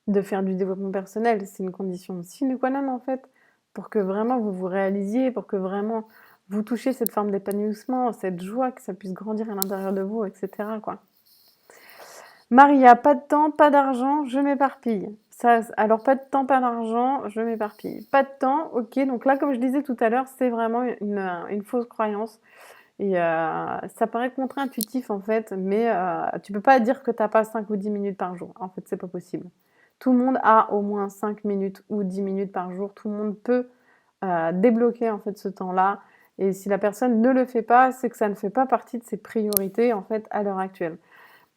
de faire du développement personnel, c'est une condition sine qua non, en fait, pour que vraiment vous vous réalisiez, pour que vraiment vous touchiez cette forme d'épanouissement, cette joie, que ça puisse grandir à l'intérieur de vous, etc., quoi. Maria, pas de temps, pas d'argent, je m'éparpille. Ça, alors pas de temps, pas d'argent, je m'éparpille. Pas de temps, ok. Donc là, comme je disais tout à l'heure, c'est vraiment une fausse croyance. Et ça paraît contre-intuitif en fait, mais tu peux pas dire que t'as pas 5 ou 10 minutes par jour. En fait, c'est pas possible. Tout le monde a au moins 5 minutes ou 10 minutes par jour. Tout le monde peut débloquer en fait ce temps-là. Et si la personne ne le fait pas, c'est que ça ne fait pas partie de ses priorités en fait à l'heure actuelle.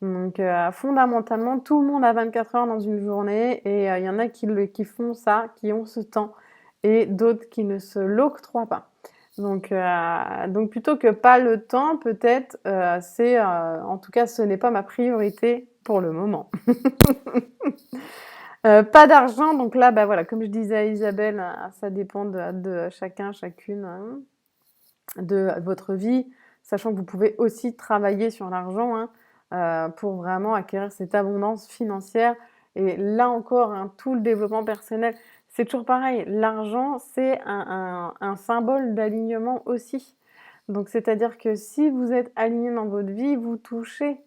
Donc fondamentalement, tout le monde a 24 heures dans une journée et il y en a qui font ça, qui ont ce temps et d'autres qui ne se l'octroient pas. Donc plutôt que pas le temps, peut-être, en tout cas, ce n'est pas ma priorité pour le moment. Pas d'argent, donc là, bah voilà, comme je disais à Isabelle, ça dépend de chacun, chacune, hein, de votre vie, sachant que vous pouvez aussi travailler sur l'argent, hein, pour vraiment acquérir cette abondance financière. Et là encore, hein, tout le développement personnel, c'est toujours pareil. L'argent, c'est un symbole d'alignement aussi. Donc, c'est-à-dire que si vous êtes aligné dans votre vie, vous touchez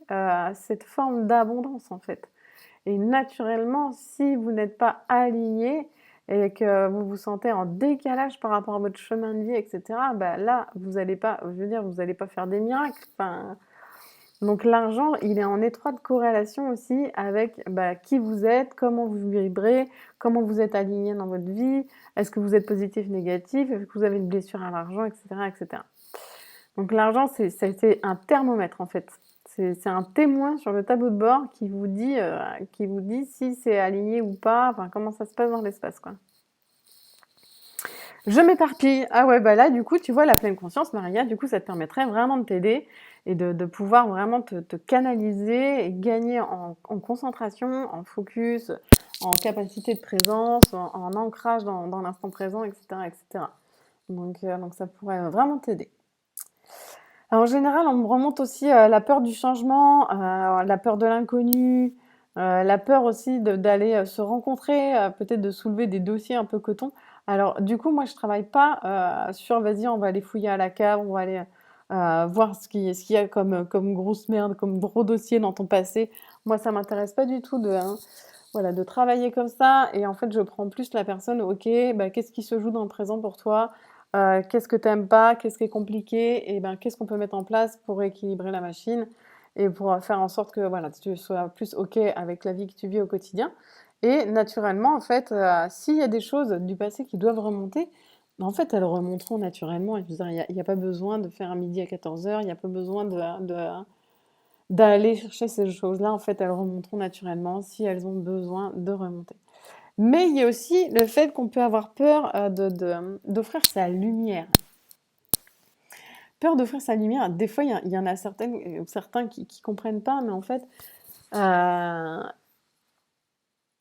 cette forme d'abondance en fait. Et naturellement, si vous n'êtes pas aligné et que vous vous sentez en décalage par rapport à votre chemin de vie, etc., bah là, vous allez pas, je veux dire, vous allez pas faire des miracles. Enfin, donc l'argent, il est en étroite corrélation aussi avec bah, qui vous êtes, comment vous vibrez, comment vous êtes aligné dans votre vie, est-ce que vous êtes positif, négatif, est-ce que vous avez une blessure à l'argent, etc., etc. Donc l'argent, c'est un thermomètre en fait. C'est un témoin sur le tableau de bord qui vous dit si c'est aligné ou pas, enfin comment ça se passe dans l'espace, quoi. Je m'éparpille. Ah ouais, bah là, du coup, tu vois, la pleine conscience, Maria, du coup, ça te permettrait vraiment de t'aider et de pouvoir vraiment te canaliser et gagner en concentration, en focus, en capacité de présence, en ancrage dans l'instant présent, etc., etc. Donc ça pourrait vraiment t'aider. Alors, en général, on me remonte aussi la peur du changement, la peur de l'inconnu, la peur aussi d'aller se rencontrer, peut-être de soulever des dossiers un peu coton. Alors, du coup, moi, je travaille pas sur vas-y, on va aller fouiller à la cave, on va aller voir ce qu'il y a comme grosse merde, comme gros dossier dans ton passé. Moi, ça m'intéresse pas du tout voilà, de travailler comme ça. Et en fait, je prends plus la personne, ok, bah, qu'est-ce qui se joue dans le présent pour toi? Qu'est-ce que tu aimes pas? Qu'est-ce qui est compliqué? Et ben, qu'est-ce qu'on peut mettre en place pour équilibrer la machine et pour faire en sorte que voilà, tu sois plus OK avec la vie que tu vis au quotidien. Et naturellement, en fait, s'il y a des choses du passé qui doivent remonter, ben, en fait, elles remonteront naturellement. Et je veux dire, il y a pas besoin de faire un midi à 14 heures, il n'y a pas besoin d'aller chercher ces choses-là. En fait, elles remonteront naturellement si elles ont besoin de remonter. Mais il y a aussi le fait qu'on peut avoir peur d'offrir sa lumière. Peur d'offrir sa lumière. Des fois, il y en a certains qui comprennent pas, mais en fait, euh,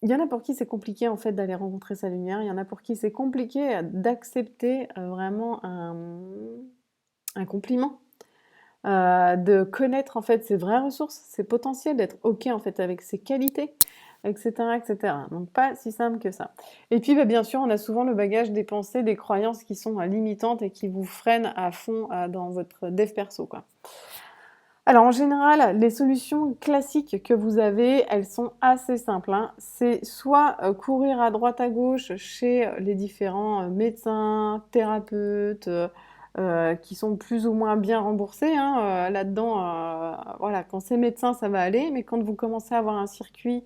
il y en a pour qui c'est compliqué en fait d'aller rencontrer sa lumière. Il y en a pour qui c'est compliqué d'accepter vraiment un compliment. de connaître en fait ses vraies ressources, ses potentiels, d'être OK en fait avec ses qualités, etc., etc. Donc pas si simple que ça. Et puis bah, bien sûr, on a souvent le bagage des pensées, des croyances qui sont limitantes et qui vous freinent à fond dans votre dev perso, quoi. Alors en général, les solutions classiques que vous avez, elles sont assez simples, hein. C'est soit courir à droite à gauche chez les différents médecins, thérapeutes, qui sont plus ou moins bien remboursés, hein, là-dedans, voilà, quand c'est médecin, ça va aller, mais quand vous commencez à avoir un circuit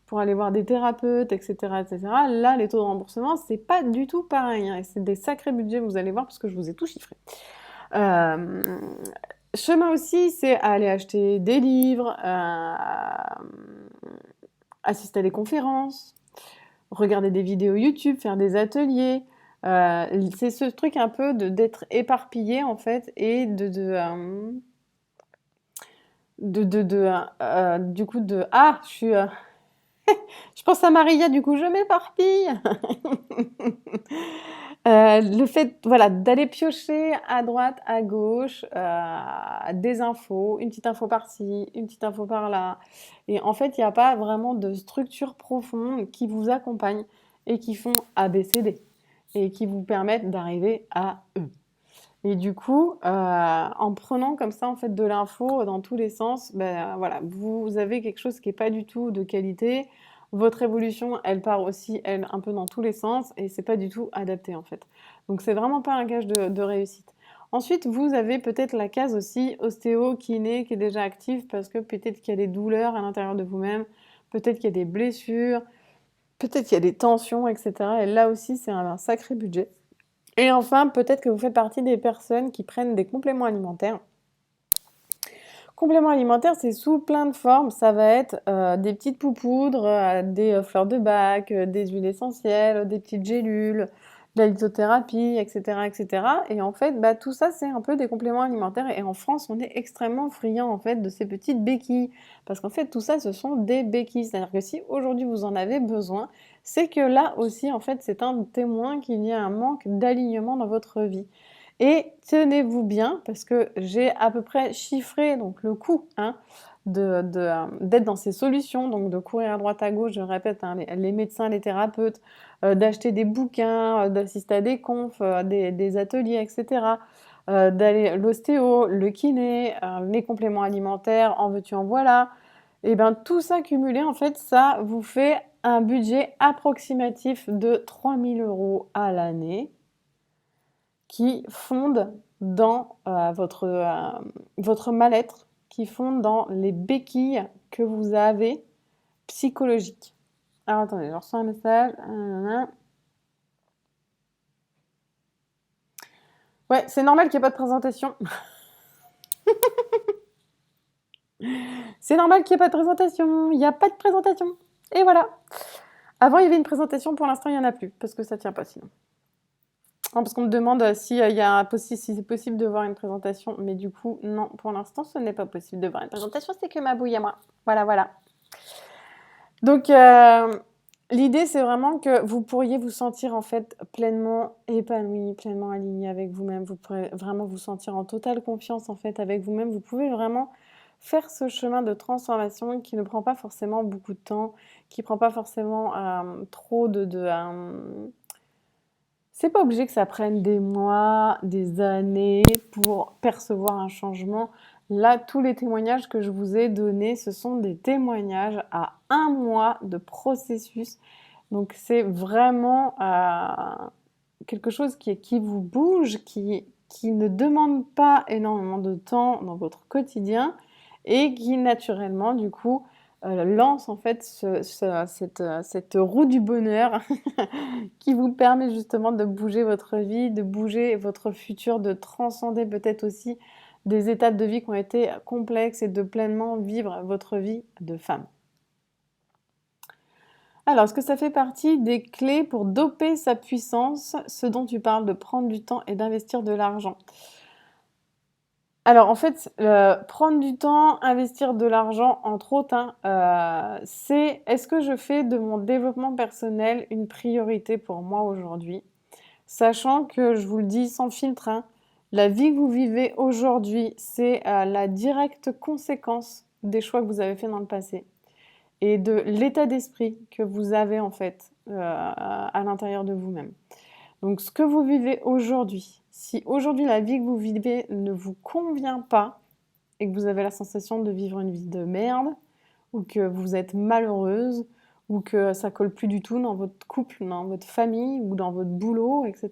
pour aller voir des thérapeutes, etc., etc., là, les taux de remboursement, c'est pas du tout pareil, hein, et c'est des sacrés budgets, vous allez voir, parce que je vous ai tout chiffré. Euh, Chemin aussi, c'est aller acheter des livres, assister à des conférences, regarder des vidéos YouTube, faire des ateliers. C'est ce truc un peu d'être éparpillé en fait et du coup de ah je pense à Maria du coup je m'éparpille. Le fait, voilà, d'aller piocher à droite, à gauche, des infos, une petite info par-ci, une petite info par-là. Et en fait, il n'y a pas vraiment de structure profonde qui vous accompagne et qui font ABCD et qui vous permettent d'arriver à eux. Et du coup, en prenant comme ça en fait de l'info dans tous les sens, ben voilà, vous avez quelque chose qui est pas du tout de qualité. Votre évolution, elle part aussi, elle, un peu dans tous les sens et c'est pas du tout adapté en fait. Donc c'est vraiment pas un gage de réussite. Ensuite, vous avez peut-être la case aussi ostéo, kiné qui est déjà active parce que peut-être qu'il y a des douleurs à l'intérieur de vous-même, peut-être qu'il y a des blessures, peut-être qu'il y a des tensions, etc. Et là aussi, c'est un sacré budget. Et enfin, peut-être que vous faites partie des personnes qui prennent des compléments alimentaires. Compléments alimentaires, c'est sous plein de formes. Ça va être des petites poupoudres, des fleurs de bac, des huiles essentielles, des petites gélules, de la lithothérapie, etc., etc. Et en fait, bah, tout ça, c'est un peu des compléments alimentaires. Et en France, on est extrêmement friand en fait de ces petites béquilles, parce qu'en fait, tout ça, ce sont des béquilles. C'est-à-dire que si aujourd'hui vous en avez besoin, c'est que là aussi, en fait, c'est un témoin qu'il y a un manque d'alignement dans votre vie. Et tenez-vous bien, parce que j'ai à peu près chiffré donc, le coût hein, d'être dans ces solutions, donc de courir à droite à gauche, je répète, hein, les médecins, les thérapeutes, d'acheter des bouquins, d'assister à des confs, des ateliers, etc. D'aller l'ostéo, le kiné, les compléments alimentaires, en veux-tu, en voilà. Et bien tout ça cumulé, en fait, ça vous fait un budget approximatif de 3 000 € à l'année qui fondent dans votre mal-être, qui fondent dans les béquilles que vous avez psychologiques. Alors attendez, je reçois un message. Ouais, c'est normal qu'il n'y ait pas de présentation. C'est normal qu'il n'y ait pas de présentation. Il n'y a pas de présentation. Et voilà. Avant, il y avait une présentation. Pour l'instant, il n'y en a plus. Parce que ça ne tient pas sinon. Non, parce qu'on me demande si c'est possible de voir une présentation, mais du coup, non, pour l'instant, ce n'est pas possible de voir une présentation, c'est que ma bouille à moi. Voilà, voilà. Donc, l'idée, c'est vraiment que vous pourriez vous sentir en fait pleinement épanoui, pleinement aligné avec vous-même. Vous pourrez vraiment vous sentir en totale confiance en fait avec vous-même. Vous pouvez vraiment faire ce chemin de transformation qui ne prend pas forcément beaucoup de temps, qui ne prend pas forcément trop c'est pas obligé que ça prenne des mois, des années pour percevoir un changement. Là, tous les témoignages que je vous ai donnés, ce sont des témoignages à 1 mois de processus. Donc, c'est vraiment quelque chose qui vous bouge, qui ne demande pas énormément de temps dans votre quotidien et qui, naturellement, du coup, lance en fait cette roue du bonheur qui vous permet justement de bouger votre vie, de bouger votre futur, de transcender peut-être aussi des étapes de vie qui ont été complexes et de pleinement vivre votre vie de femme. Alors, est-ce que ça fait partie des clés pour doper sa puissance, ce dont tu parles de prendre du temps et d'investir de l'argent? Alors en fait, prendre du temps, investir de l'argent, entre autres, hein, c'est est-ce que je fais de mon développement personnel une priorité pour moi aujourd'hui? Sachant que, je vous le dis sans filtre, hein, La vie que vous vivez aujourd'hui, c'est la directe conséquence des choix que vous avez faits dans le passé et de l'état d'esprit que vous avez en fait à l'intérieur de vous-même. Donc ce que vous vivez aujourd'hui, si aujourd'hui la vie que vous vivez ne vous convient pas et que vous avez la sensation de vivre une vie de merde, ou que vous êtes malheureuse, ou que ça colle plus du tout dans votre couple, dans votre famille, ou dans votre boulot, etc.,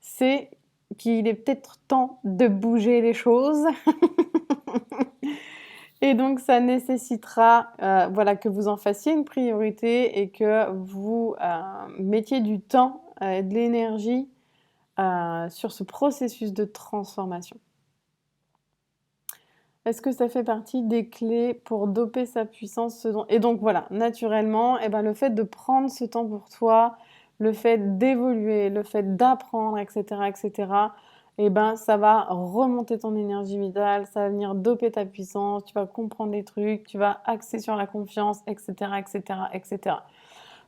c'est qu'il est peut-être temps de bouger les choses. Et donc, ça nécessitera voilà, que vous en fassiez une priorité et que vous mettiez du temps et de l'énergie sur ce processus de transformation. Est-ce que ça fait partie des clés pour doper sa puissance Et donc voilà, naturellement, eh ben, le fait de prendre ce temps pour toi, le fait d'évoluer, le fait d'apprendre, etc., eh ben, ça va remonter ton énergie vitale, ça va venir doper ta puissance, tu vas comprendre des trucs, tu vas axer sur la confiance, etc.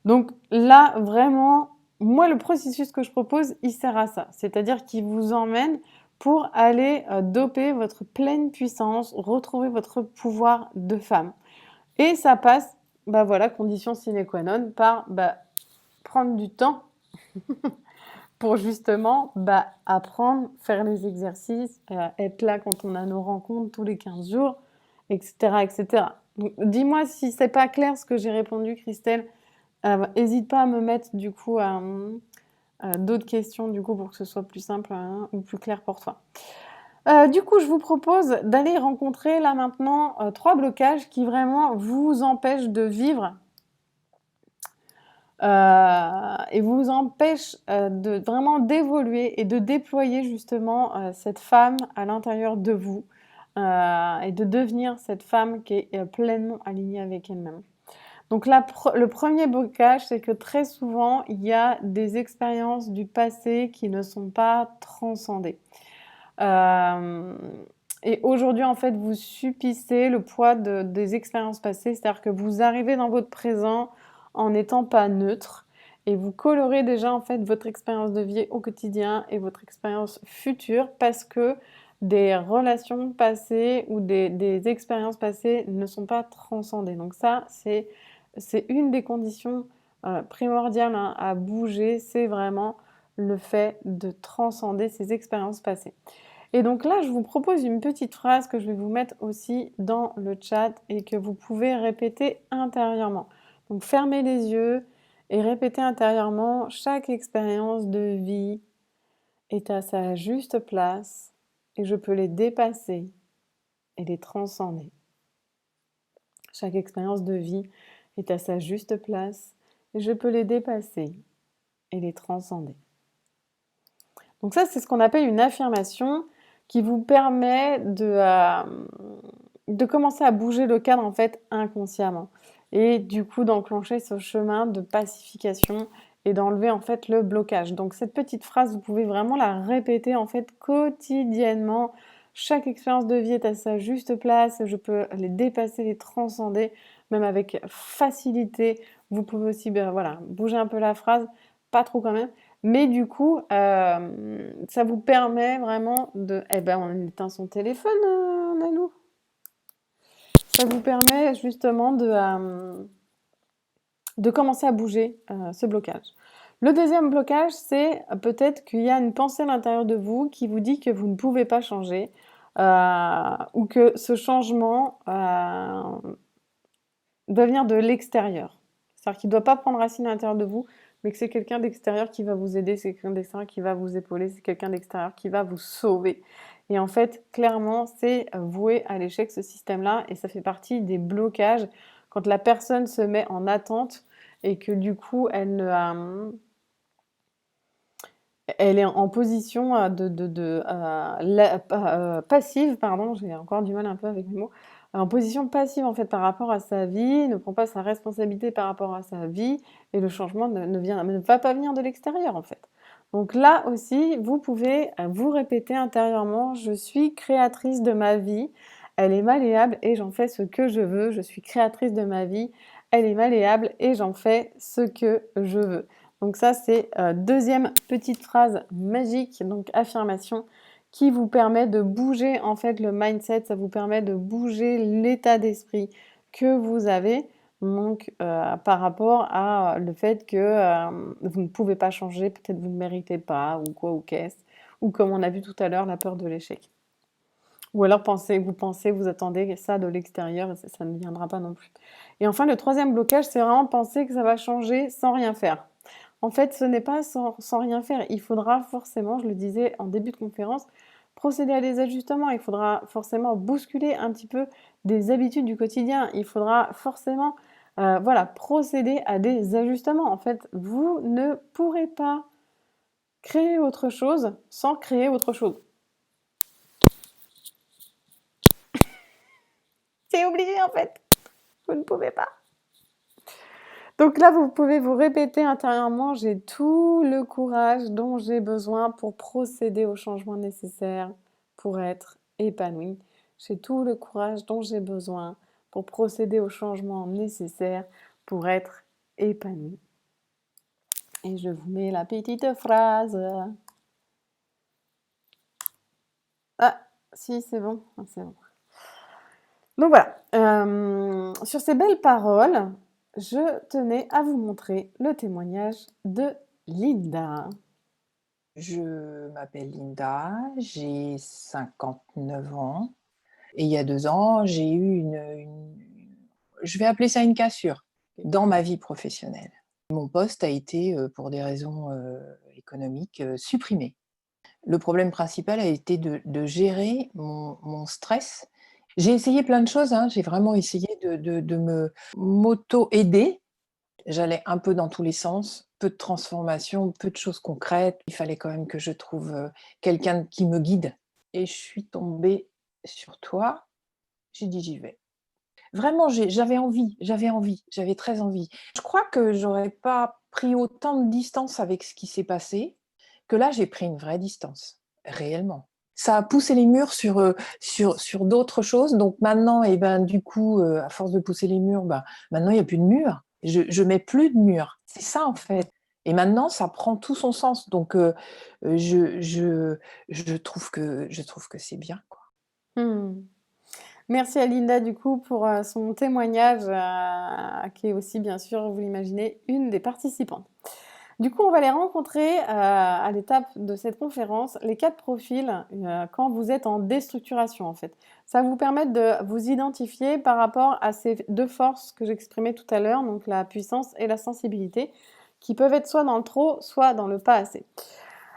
Donc là, vraiment, moi, le processus que je propose, il sert à ça. C'est-à-dire qu'il vous emmène pour aller doper votre pleine puissance, retrouver votre pouvoir de femme. Et ça passe, bah voilà, condition sine qua non, par prendre du temps pour justement apprendre, faire les exercices, être là quand on a nos rencontres tous les 15 jours, etc. Donc, dis-moi si c'est pas clair ce que j'ai répondu, Christelle. Hésite pas à me mettre du coup d'autres questions du coup pour que ce soit plus simple ou plus clair pour toi. Du coup, je vous propose d'aller rencontrer là maintenant 3 blocages qui vraiment vous empêchent de vivre et vous empêchent de vraiment d'évoluer et de déployer justement cette femme à l'intérieur de vous et de devenir cette femme qui est pleinement alignée avec elle-même. Donc là, le premier blocage, c'est que très souvent, il y a des expériences du passé qui ne sont pas transcendées. Et aujourd'hui, en fait, vous subissez le poids des expériences passées, c'est-à-dire que vous arrivez dans votre présent en n'étant pas neutre et vous colorez déjà en fait votre expérience de vie au quotidien et votre expérience future parce que des relations passées ou des expériences passées ne sont pas transcendées. Donc ça, c'est une des conditions primordiales à bouger, c'est vraiment le fait de transcender ces expériences passées. Et donc là, je vous propose une petite phrase que je vais vous mettre aussi dans le chat et que vous pouvez répéter intérieurement. Donc fermez les yeux et répétez intérieurement: chaque expérience de vie est à sa juste place et je peux les dépasser et les transcender. Chaque expérience de vie est à sa juste place et je peux les dépasser et les transcender. Donc ça, c'est ce qu'on appelle une affirmation qui vous permet de commencer à bouger le cadre en fait inconsciemment et du coup d'enclencher ce chemin de pacification et d'enlever en fait le blocage. Donc cette petite phrase, vous pouvez vraiment la répéter en fait quotidiennement. Chaque expérience de vie est à sa juste place, je peux les dépasser, les transcender, même avec facilité. Vous pouvez aussi voilà, bouger un peu la phrase, pas trop quand même. Mais du coup, ça vous permet vraiment de... Eh ben, on éteint son téléphone, Nanou. Ça vous permet justement de commencer à bouger ce blocage. Le deuxième blocage, c'est peut-être qu'il y a une pensée à l'intérieur de vous qui vous dit que vous ne pouvez pas changer ou que ce changement doit venir de l'extérieur. C'est-à-dire qu'il ne doit pas prendre racine à l'intérieur de vous, mais que c'est quelqu'un d'extérieur qui va vous aider, c'est quelqu'un d'extérieur qui va vous épauler, c'est quelqu'un d'extérieur qui va vous sauver. Et en fait, clairement, c'est voué à l'échec ce système-là, et ça fait partie des blocages quand la personne se met en attente et que du coup, elle est en position passive, pardon, j'ai encore du mal un peu avec mes mots, en position passive en fait par rapport à sa vie, ne prend pas sa responsabilité par rapport à sa vie et le changement ne va pas venir de l'extérieur en fait. Donc là aussi, vous pouvez vous répéter intérieurement: je suis créatrice de ma vie, elle est malléable et j'en fais ce que je veux, je suis créatrice de ma vie, elle est malléable et j'en fais ce que je veux. Donc ça, c'est deuxième petite phrase magique, donc affirmation, qui vous permet de bouger en fait le mindset, ça vous permet de bouger l'état d'esprit que vous avez. Donc par rapport à le fait que vous ne pouvez pas changer, peut-être vous ne méritez pas, ou quoi, ou qu'est-ce, ou comme on a vu tout à l'heure, la peur de l'échec. Ou alors vous attendez ça de l'extérieur et ça ne viendra pas non plus. Et enfin, le troisième blocage, c'est vraiment penser que ça va changer sans rien faire. En fait, ce n'est pas sans rien faire. Il faudra forcément, je le disais en début de conférence, procéder à des ajustements. Il faudra forcément bousculer un petit peu des habitudes du quotidien. Il faudra forcément voilà, procéder à des ajustements. En fait, vous ne pourrez pas créer autre chose sans créer autre chose. C'est obligé en fait. Vous ne pouvez pas. Donc là, vous pouvez vous répéter intérieurement, j'ai tout le courage dont j'ai besoin pour procéder aux changements nécessaires pour être épanoui. J'ai tout le courage dont j'ai besoin pour procéder aux changements nécessaires pour être épanoui. Et je vous mets la petite phrase. Ah, si, c'est bon. Ah, c'est bon. Donc voilà, sur ces belles paroles, je tenais à vous montrer le témoignage de Linda. Je m'appelle Linda, j'ai 59 ans et il y a 2 ans, j'ai eu je vais appeler ça une cassure dans ma vie professionnelle. Mon poste a été, pour des raisons, économiques, supprimé. Le problème principal a été de gérer mon stress. J'ai essayé plein de choses, hein, j'ai vraiment essayé de m'auto-aider. J'allais un peu dans tous les sens, peu de transformation, peu de choses concrètes. Il fallait quand même que je trouve, quelqu'un qui me guide et je suis tombée sur toi. J'ai dit: «J'y vais». Vraiment, j'avais très envie. Je crois que j'aurais pas pris autant de distance avec ce qui s'est passé, que là, j'ai pris une vraie distance, réellement. Ça a poussé les murs sur d'autres choses, donc maintenant et ben, du coup, à force de pousser les murs, bah, maintenant il y a plus de murs. Je mets plus de murs. C'est ça, en fait, et maintenant ça prend tout son sens, donc je je je trouve que c'est bien, quoi. Mmh. Merci à Linda du coup pour son témoignage qui est aussi bien sûr, vous l'imaginez, une des participantes. Du coup, on va les rencontrer à l'étape de cette conférence, les 4 profils quand vous êtes en déstructuration en fait. Ça va vous permettre de vous identifier par rapport à ces 2 forces que j'exprimais tout à l'heure, donc la puissance et la sensibilité, qui peuvent être soit dans le trop, soit dans le pas assez.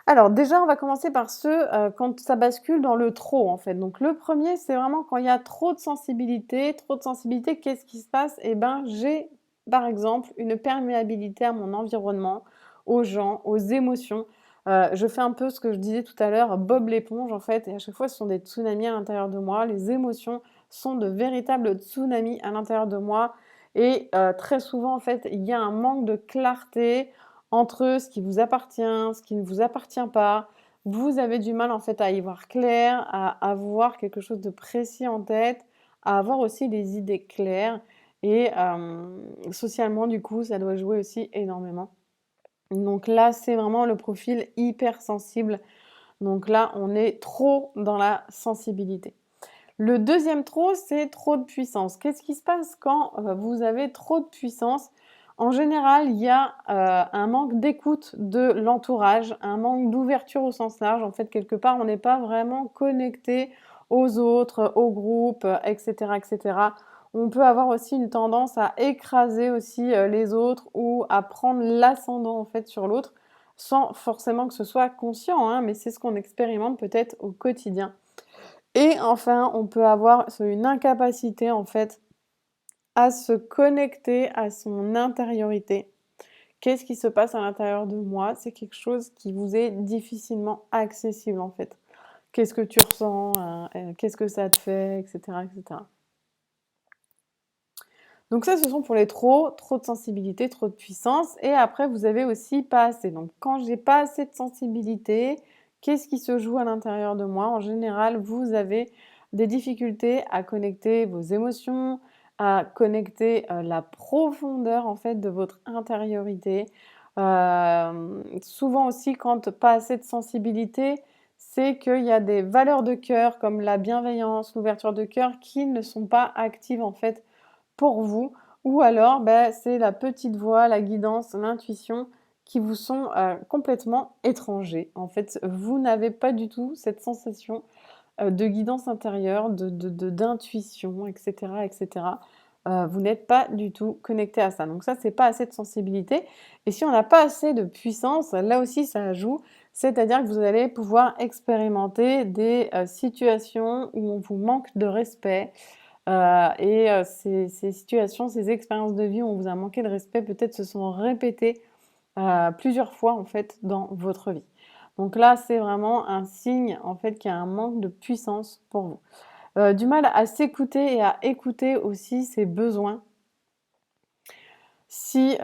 Alors déjà, on va commencer par ceux quand ça bascule dans le trop en fait. Donc le premier, c'est vraiment quand il y a trop de sensibilité. Trop de sensibilité, qu'est-ce qui se passe? Eh ben, j'ai par exemple une perméabilité à mon environnement, aux gens, aux émotions. Je fais un peu ce que je disais tout à l'heure, Bob l'éponge en fait, et à chaque fois ce sont des tsunamis à l'intérieur de moi. Les émotions sont de véritables tsunamis à l'intérieur de moi et très souvent en fait, il y a un manque de clarté entre ce qui vous appartient, ce qui ne vous appartient pas. Vous avez du mal en fait à y voir clair, à avoir quelque chose de précis en tête, à avoir aussi des idées claires et socialement du coup, ça doit jouer aussi énormément. Donc là, c'est vraiment le profil hypersensible. Donc là, on est trop dans la sensibilité. Le deuxième trop, c'est trop de puissance. Qu'est-ce qui se passe quand vous avez trop de puissance? En général, il y a un manque d'écoute de l'entourage, un manque d'ouverture au sens large. En fait, quelque part, on n'est pas vraiment connecté aux autres, au groupe, etc., etc. On peut avoir aussi une tendance à écraser aussi les autres ou à prendre l'ascendant en fait sur l'autre, sans forcément que ce soit conscient, hein, mais c'est ce qu'on expérimente peut-être au quotidien. Et enfin, on peut avoir une incapacité en fait à se connecter à son intériorité. Qu'est-ce qui se passe à l'intérieur de moi? C'est quelque chose qui vous est difficilement accessible en fait. Qu'est-ce que tu ressens? Qu'est-ce que ça te fait? Etc. etc. Donc ça, ce sont pour les trop de sensibilité, trop de puissance. Et après, vous avez aussi pas assez. Donc quand j'ai pas assez de sensibilité, qu'est-ce qui se joue à l'intérieur de moi? En général, vous avez des difficultés à connecter vos émotions, à connecter la profondeur en fait de votre intériorité. Souvent aussi, quand pas assez de sensibilité, c'est qu'il y a des valeurs de cœur comme la bienveillance, l'ouverture de cœur qui ne sont pas actives en fait pour vous. Ou alors, c'est la petite voix, la guidance, l'intuition qui vous sont complètement étrangers. En fait, vous n'avez pas du tout cette sensation de guidance intérieure, d'intuition, etc., etc. Vous n'êtes pas du tout connecté à ça. Donc ça, c'est pas assez de sensibilité. Et si on n'a pas assez de puissance, là aussi, ça joue. C'est-à-dire que vous allez pouvoir expérimenter des situations où on vous manque de respect. Ces situations, ces expériences de vie où on vous a manqué de respect, peut-être se sont répétées plusieurs fois en fait dans votre vie. Donc là, c'est vraiment un signe en fait qu'il y a un manque de puissance pour vous. Du mal à s'écouter et à écouter aussi ses besoins. Si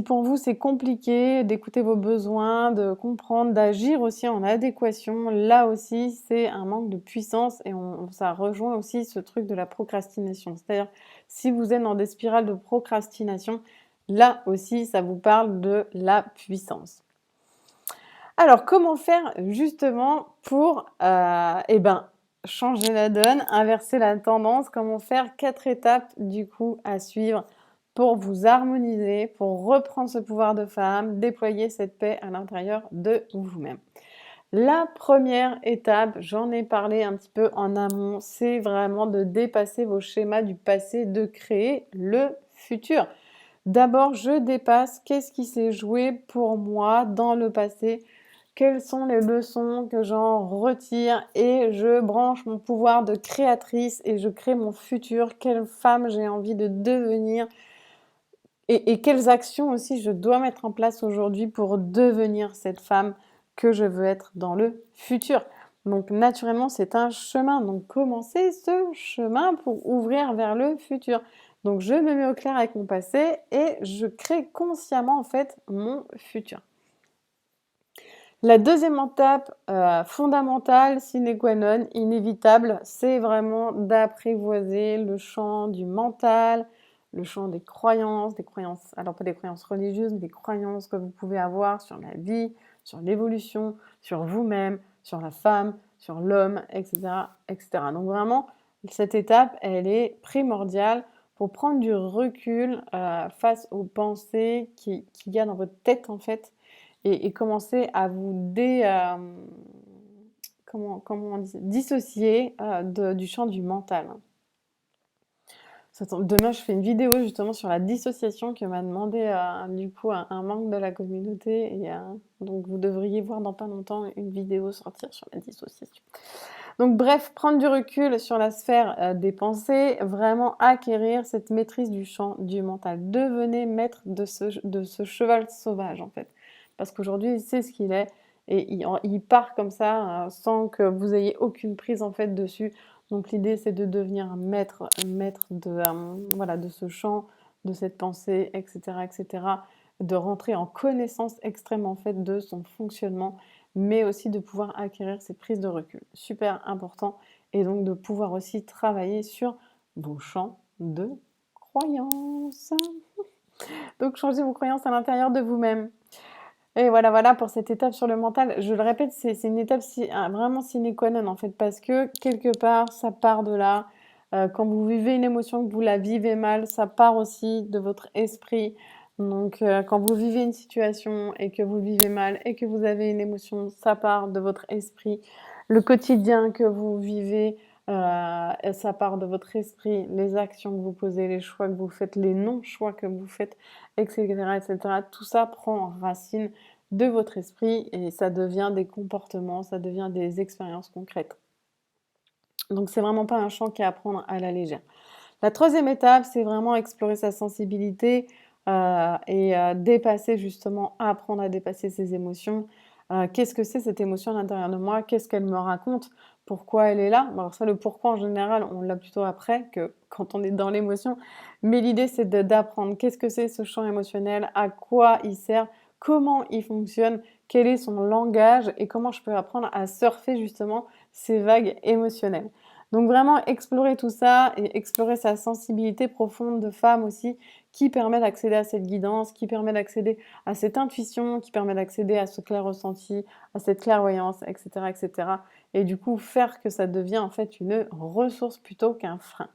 pour vous c'est compliqué d'écouter vos besoins, de comprendre, d'agir aussi en adéquation, là aussi c'est un manque de puissance et ça rejoint aussi ce truc de la procrastination. C'est-à-dire si vous êtes dans des spirales de procrastination, là aussi ça vous parle de la puissance. Alors, comment faire justement pour changer la donne, inverser la tendance? Comment faire 4 étapes du coup à suivre pour vous harmoniser, pour reprendre ce pouvoir de femme, déployer cette paix à l'intérieur de vous-même? La première étape, j'en ai parlé un petit peu en amont, c'est vraiment de dépasser vos schémas du passé, de créer le futur. D'abord, je dépasse qu'est-ce qui s'est joué pour moi dans le passé, quelles sont les leçons que j'en retire et je branche mon pouvoir de créatrice et je crée mon futur, quelle femme j'ai envie de devenir et quelles actions aussi je dois mettre en place aujourd'hui pour devenir cette femme que je veux être dans le futur. Donc naturellement, c'est un chemin. Donc commencez ce chemin pour ouvrir vers le futur. Donc je me mets au clair avec mon passé et je crée consciemment en fait mon futur. La deuxième étape fondamentale, sine qua non, inévitable, c'est vraiment d'apprivoiser le champ du mental, le champ des croyances, alors pas des croyances religieuses, mais des croyances que vous pouvez avoir sur la vie, sur l'évolution, sur vous-même, sur la femme, sur l'homme, etc., etc. Donc vraiment, cette étape, elle est primordiale pour prendre du recul face aux pensées qu'il y a dans votre tête en fait et commencer à vous dissocier du champ du mental. Demain, je fais une vidéo justement sur la dissociation que m'a demandé du coup un membre de la communauté. Donc, vous devriez voir dans pas longtemps une vidéo sortir sur la dissociation. Donc, bref, prendre du recul sur la sphère des pensées, vraiment acquérir cette maîtrise du champ du mental. Devenez maître de ce cheval sauvage en fait. Parce qu'aujourd'hui, c'est ce qu'il est. Et il part comme ça sans que vous ayez aucune prise en fait dessus. Donc l'idée, c'est de devenir maître de ce champ, de cette pensée, etc., etc., de rentrer en connaissance extrême en fait de son fonctionnement, mais aussi de pouvoir acquérir ces prises de recul. Super important. Et donc de pouvoir aussi travailler sur vos champs de croyances. Donc changer vos croyances à l'intérieur de vous-même. Et voilà pour cette étape sur le mental. Je le répète, c'est une étape vraiment sine qua non en fait, parce que quelque part, ça part de là. Quand vous vivez une émotion, que vous la vivez mal, ça part aussi de votre esprit. Donc, quand vous vivez une situation et que vous vivez mal et que vous avez une émotion, ça part de votre esprit. Le quotidien que vous vivez, ça part de votre esprit. Les actions que vous posez, les choix que vous faites, les non-choix que vous faites, etc., etc. Tout ça prend racine de votre esprit et ça devient des comportements, ça devient des expériences concrètes. Donc c'est vraiment pas un champ qui est à prendre à la légère. La troisième étape, c'est vraiment explorer sa sensibilité dépasser justement, apprendre à dépasser ses émotions. Qu'est-ce que c'est cette émotion à l'intérieur de moi? Qu'est-ce qu'elle me raconte? Pourquoi elle est là? Alors ça, le pourquoi en général, on l'a plutôt après que quand on est dans l'émotion. Mais l'idée, c'est d'apprendre qu'est-ce que c'est ce champ émotionnel, à quoi il sert, comment il fonctionne, quel est son langage et comment je peux apprendre à surfer justement ces vagues émotionnelles. Donc vraiment explorer tout ça et explorer sa sensibilité profonde de femme aussi, qui permet d'accéder à cette guidance, qui permet d'accéder à cette intuition, qui permet d'accéder à ce clair ressenti, à cette clairvoyance, etc., etc. Et du coup, faire que ça devient en fait une ressource plutôt qu'un frein.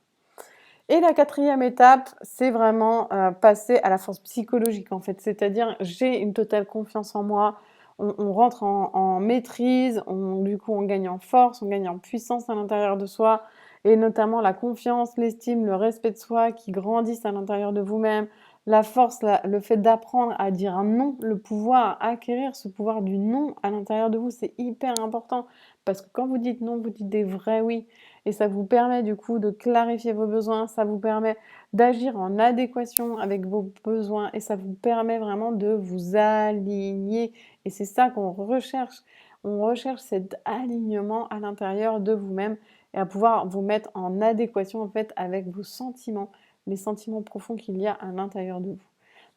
Et la quatrième étape, c'est vraiment passer à la force psychologique en fait. C'est-à-dire, j'ai une totale confiance en moi, on rentre en maîtrise, du coup on gagne en force, on gagne en puissance à l'intérieur de soi, et notamment la confiance, l'estime, le respect de soi qui grandissent à l'intérieur de vous-même, la force, le fait d'apprendre à dire un non, le pouvoir, acquérir ce pouvoir du non à l'intérieur de vous, c'est hyper important, parce que quand vous dites non, vous dites des vrais oui. Et ça vous permet du coup de clarifier vos besoins, ça vous permet d'agir en adéquation avec vos besoins et ça vous permet vraiment de vous aligner. Et c'est ça qu'on recherche. On recherche cet alignement à l'intérieur de vous-même et à pouvoir vous mettre en adéquation en fait avec vos sentiments, les sentiments profonds qu'il y a à l'intérieur de vous.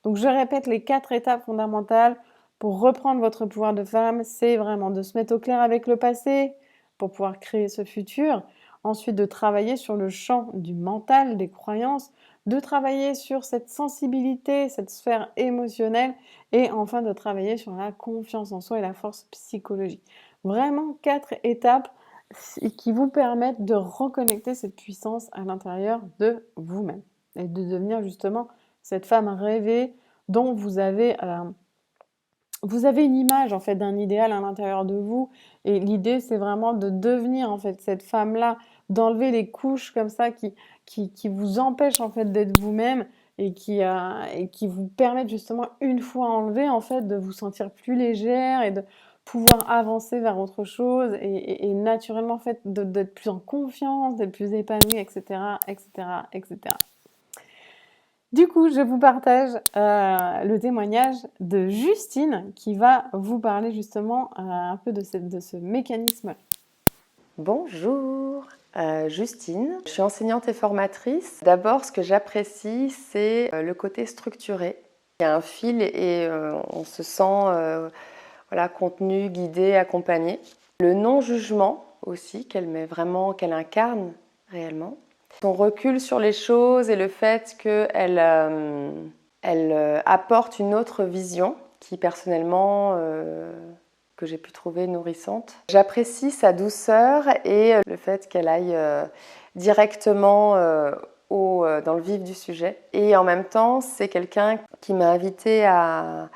Donc je répète les 4 étapes fondamentales pour reprendre votre pouvoir de femme, c'est vraiment de se mettre au clair avec le passé pour pouvoir créer ce futur. Ensuite, de travailler sur le champ du mental, des croyances, de travailler sur cette sensibilité, cette sphère émotionnelle, et enfin de travailler sur la confiance en soi et la force psychologique. Vraiment 4 étapes qui vous permettent de reconnecter cette puissance à l'intérieur de vous-même et de devenir justement cette femme rêvée dont vous avez une image en fait d'un idéal à l'intérieur de vous, et l'idée c'est vraiment de devenir en fait cette femme-là, d'enlever les couches comme ça qui vous empêchent en fait d'être vous-même et qui vous permettent justement une fois enlevées en fait de vous sentir plus légère et de pouvoir avancer vers autre chose et naturellement en fait d'être plus en confiance, d'être plus épanouie, etc., etc., etc. Du coup, je vous partage le témoignage de Justine qui va vous parler justement un peu de ce mécanisme. Bonjour, Justine. Je suis enseignante et formatrice. D'abord, ce que j'apprécie, c'est le côté structuré. Il y a un fil et on se sent contenu, guidé, accompagné. Le non-jugement aussi, qu'elle incarne réellement. Son recul sur les choses et le fait qu'elle apporte une autre vision qui personnellement que j'ai pu trouver nourrissante. J'apprécie sa douceur et le fait qu'elle aille directement dans le vif du sujet. Et en même temps, c'est quelqu'un qui m'a invitée à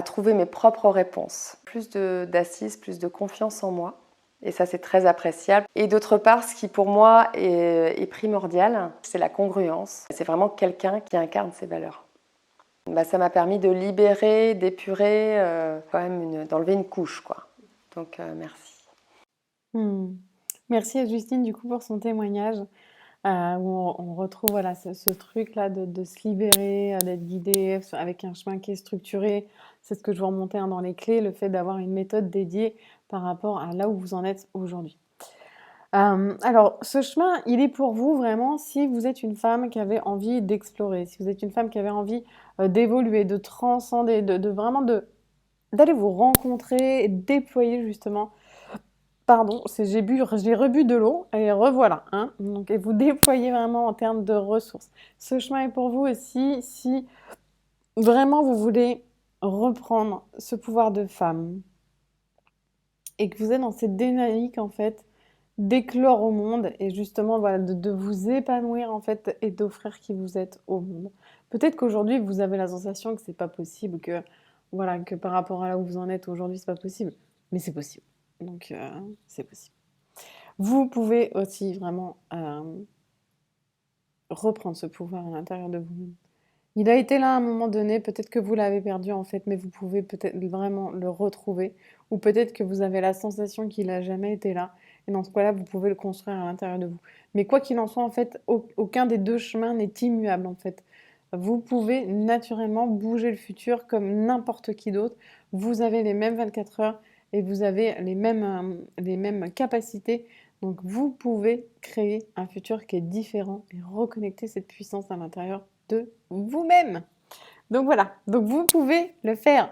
trouver mes propres réponses. Plus d'assises, plus de confiance en moi. Et ça, c'est très appréciable. Et d'autre part, ce qui pour moi est primordial, c'est la congruence. C'est vraiment quelqu'un qui incarne ses valeurs. Ça m'a permis de libérer, d'épurer, d'enlever une couche, quoi. Donc, merci. Merci à Justine du coup pour son témoignage où on retrouve voilà, ce truc-là de se libérer, d'être guidé avec un chemin qui est structuré. C'est ce que je vous remontais dans les clés, le fait d'avoir une méthode dédiée par rapport à là où vous en êtes aujourd'hui. Alors, ce chemin, il est pour vous vraiment si vous êtes une femme qui avait envie d'explorer, si vous êtes une femme qui avait envie d'évoluer, de transcender, d'aller vous rencontrer et déployer justement. Pardon, j'ai rebu de l'eau et revoilà. Hein. Donc, et vous déployez vraiment en termes de ressources. Ce chemin est pour vous aussi si vraiment vous voulez reprendre ce pouvoir de femme et que vous êtes dans cette dynamique en fait d'éclore au monde et justement voilà, de vous épanouir en fait et d'offrir qui vous êtes au monde. Peut-être qu'aujourd'hui vous avez la sensation que c'est pas possible, que voilà, que par rapport à là où vous en êtes aujourd'hui c'est pas possible, mais c'est possible. Donc c'est possible. Vous pouvez aussi vraiment reprendre ce pouvoir à l'intérieur de vous. Il a été là à un moment donné, peut-être que vous l'avez perdu en fait, mais vous pouvez peut-être vraiment le retrouver, ou peut-être que vous avez la sensation qu'il n'a jamais été là, et dans ce cas-là, vous pouvez le construire à l'intérieur de vous. Mais quoi qu'il en soit, en fait, aucun des deux chemins n'est immuable en fait. Vous pouvez naturellement bouger le futur comme n'importe qui d'autre. Vous avez les mêmes 24 heures et vous avez les mêmes capacités. Donc vous pouvez créer un futur qui est différent et reconnecter cette puissance à l'intérieur de vous-même. Donc voilà, donc vous pouvez le faire.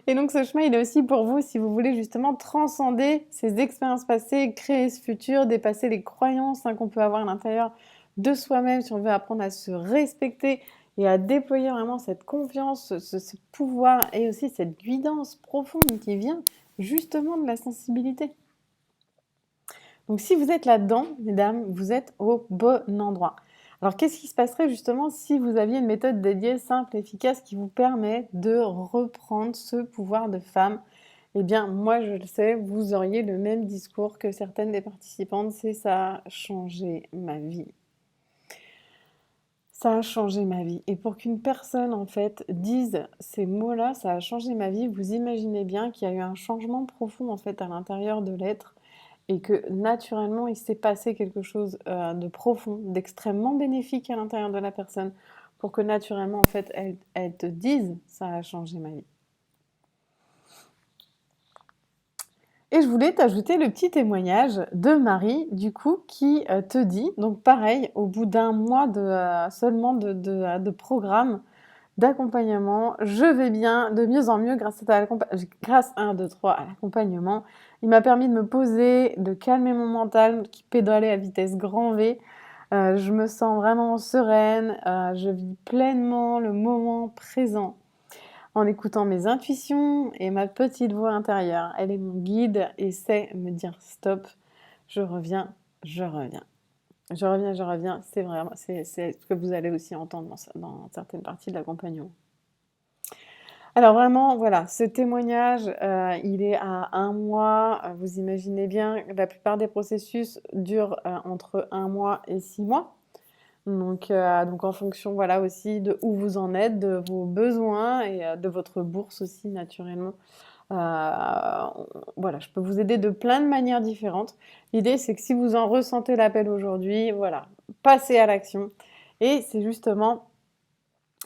Et donc ce chemin, il est aussi pour vous si vous voulez justement transcender ces expériences passées, créer ce futur, dépasser les croyances qu'on peut avoir à l'intérieur de soi-même, si on veut apprendre à se respecter et à déployer vraiment cette confiance, ce pouvoir et aussi cette guidance profonde qui vient justement de la sensibilité. Donc si vous êtes là-dedans, mesdames, vous êtes au bon endroit. Alors qu'est-ce qui se passerait justement si vous aviez une méthode dédiée, simple, efficace, qui vous permet de reprendre ce pouvoir de femme? Eh bien, moi je le sais, vous auriez le même discours que certaines des participantes, c'est ça a changé ma vie. Ça a changé ma vie. Et pour qu'une personne, en fait, dise ces mots-là, ça a changé ma vie, vous imaginez bien qu'il y a eu un changement profond, en fait, à l'intérieur de l'être et que, naturellement, il s'est passé quelque chose de profond, d'extrêmement bénéfique à l'intérieur de la personne pour que, naturellement, en fait, elle te dise ça a changé ma vie. Et je voulais t'ajouter le petit témoignage de Marie, du coup, qui te dit, donc pareil, au bout d'un mois seulement de programme, d'accompagnement, je vais bien, de mieux en mieux grâce grâce 1, 2, 3 à l'accompagnement. Il m'a permis de me poser, de calmer mon mental qui pédalait à vitesse grand V. Je me sens vraiment sereine, je vis pleinement le moment présent en écoutant mes intuitions et ma petite voix intérieure. Elle est mon guide et sait me dire stop, je reviens, je reviens. Je reviens, je reviens, c'est vraiment, c'est ce que vous allez aussi entendre dans certaines parties de l'accompagnement. Alors vraiment, voilà, ce témoignage, il est à 1 mois. Vous imaginez bien, la plupart des processus durent entre 1 mois et 6 mois. Donc en fonction, voilà, aussi de où vous en êtes, de vos besoins et de votre bourse aussi, naturellement. Voilà, je peux vous aider de plein de manières différentes. L'idée, c'est que si vous en ressentez l'appel aujourd'hui, voilà, passez à l'action. Et c'est justement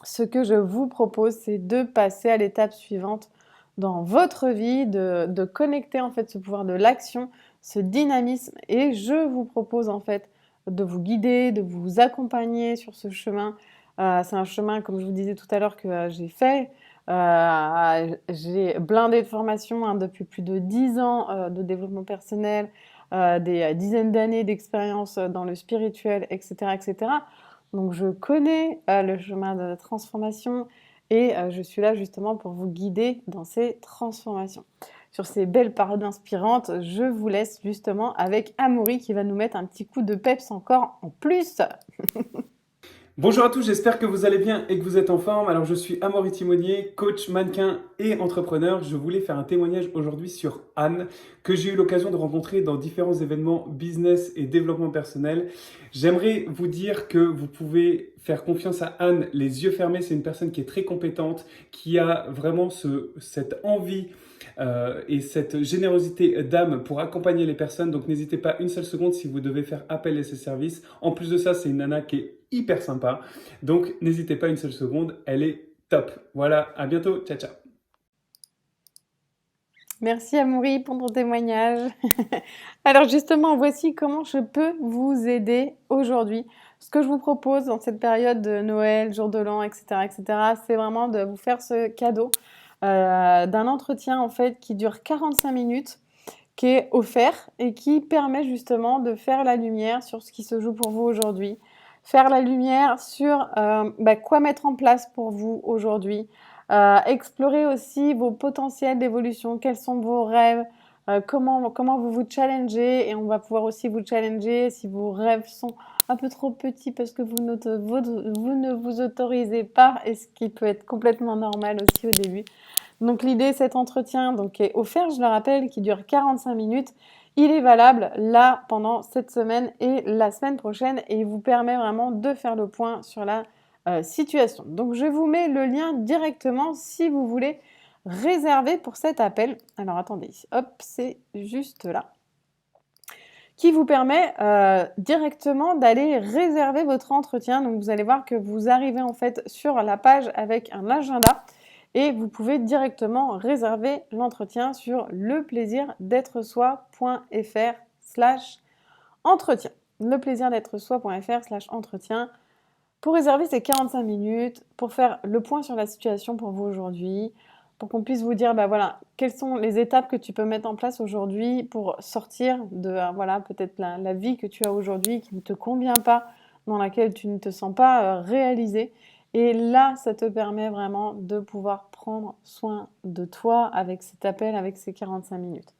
ce que je vous propose, c'est de passer à l'étape suivante dans votre vie, de connecter en fait ce pouvoir de l'action, ce dynamisme. Et je vous propose en fait de vous guider, de vous accompagner sur ce chemin. C'est un chemin, comme je vous disais tout à l'heure, que j'ai fait. J'ai blindé de formation depuis plus de 10 ans de développement personnel, des dizaines d'années d'expérience dans le spirituel, etc., etc. Donc je connais le chemin de la transformation et je suis là justement pour vous guider dans ces transformations. Sur ces belles paroles inspirantes, je vous laisse justement avec Amaury qui va nous mettre un petit coup de peps encore en plus. Bonjour à tous, j'espère que vous allez bien et que vous êtes en forme. Alors je suis Amaury Timonier, coach, mannequin et entrepreneur. Je voulais faire un témoignage aujourd'hui sur Anne, que j'ai eu l'occasion de rencontrer dans différents événements business et développement personnel. J'aimerais vous dire que vous pouvez faire confiance à Anne les yeux fermés. C'est une personne qui est très compétente, qui a vraiment cette envie et cette générosité d'âme pour accompagner les personnes. Donc n'hésitez pas une seule seconde si vous devez faire appel à ses services. En plus de ça, c'est une nana qui est hyper sympa. Donc n'hésitez pas une seule seconde, elle est top. Voilà, à bientôt, ciao ciao. Merci Amaury pour ton témoignage. Alors justement, voici comment je peux vous aider aujourd'hui. Ce que je vous propose dans cette période de Noël, jour de l'an, etc., c'est vraiment de vous faire ce cadeau d'un entretien en fait qui dure 45 minutes, qui est offert et qui permet justement de faire la lumière sur ce qui se joue pour vous aujourd'hui, faire la lumière sur quoi mettre en place pour vous aujourd'hui, explorer aussi vos potentiels d'évolution, quels sont vos rêves, comment vous vous challengez et on va pouvoir aussi vous challenger si vos rêves sont un peu trop petits parce que vous ne vous autorisez pas et ce qui peut être complètement normal aussi au début. Donc l'idée, cet entretien est offert, je le rappelle, qui dure 45 minutes. Il est valable là pendant cette semaine et la semaine prochaine et il vous permet vraiment de faire le point sur la situation. Donc je vous mets le lien directement si vous voulez réserver pour cet appel. Alors attendez, hop, c'est juste là. Qui vous permet directement d'aller réserver votre entretien. Donc vous allez voir que vous arrivez en fait sur la page avec un agenda. Et vous pouvez directement réserver l'entretien sur leplaisir-d'être-soi.fr/entretien. leplaisir-d'être-soi.fr/entretien pour réserver ces 45 minutes, pour faire le point sur la situation pour vous aujourd'hui, pour qu'on puisse vous dire, bah voilà, quelles sont les étapes que tu peux mettre en place aujourd'hui pour sortir de, voilà, peut-être la vie que tu as aujourd'hui qui ne te convient pas, dans laquelle tu ne te sens pas réalisé. Et là, ça te permet vraiment de pouvoir prendre soin de toi avec cet appel, avec ces 45 minutes.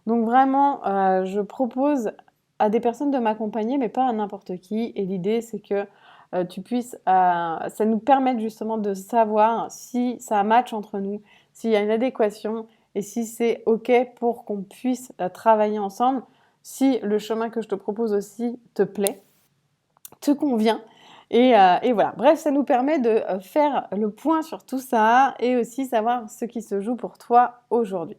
Donc vraiment, je propose à des personnes de m'accompagner, mais pas à n'importe qui. Et l'idée, c'est que tu puisses, ça nous permet justement de savoir si ça match entre nous, s'il y a une adéquation et si c'est OK pour qu'on puisse travailler ensemble, si le chemin que je te propose aussi te plaît, te convient. Et voilà. Bref, ça nous permet de faire le point sur tout ça et aussi savoir ce qui se joue pour toi aujourd'hui.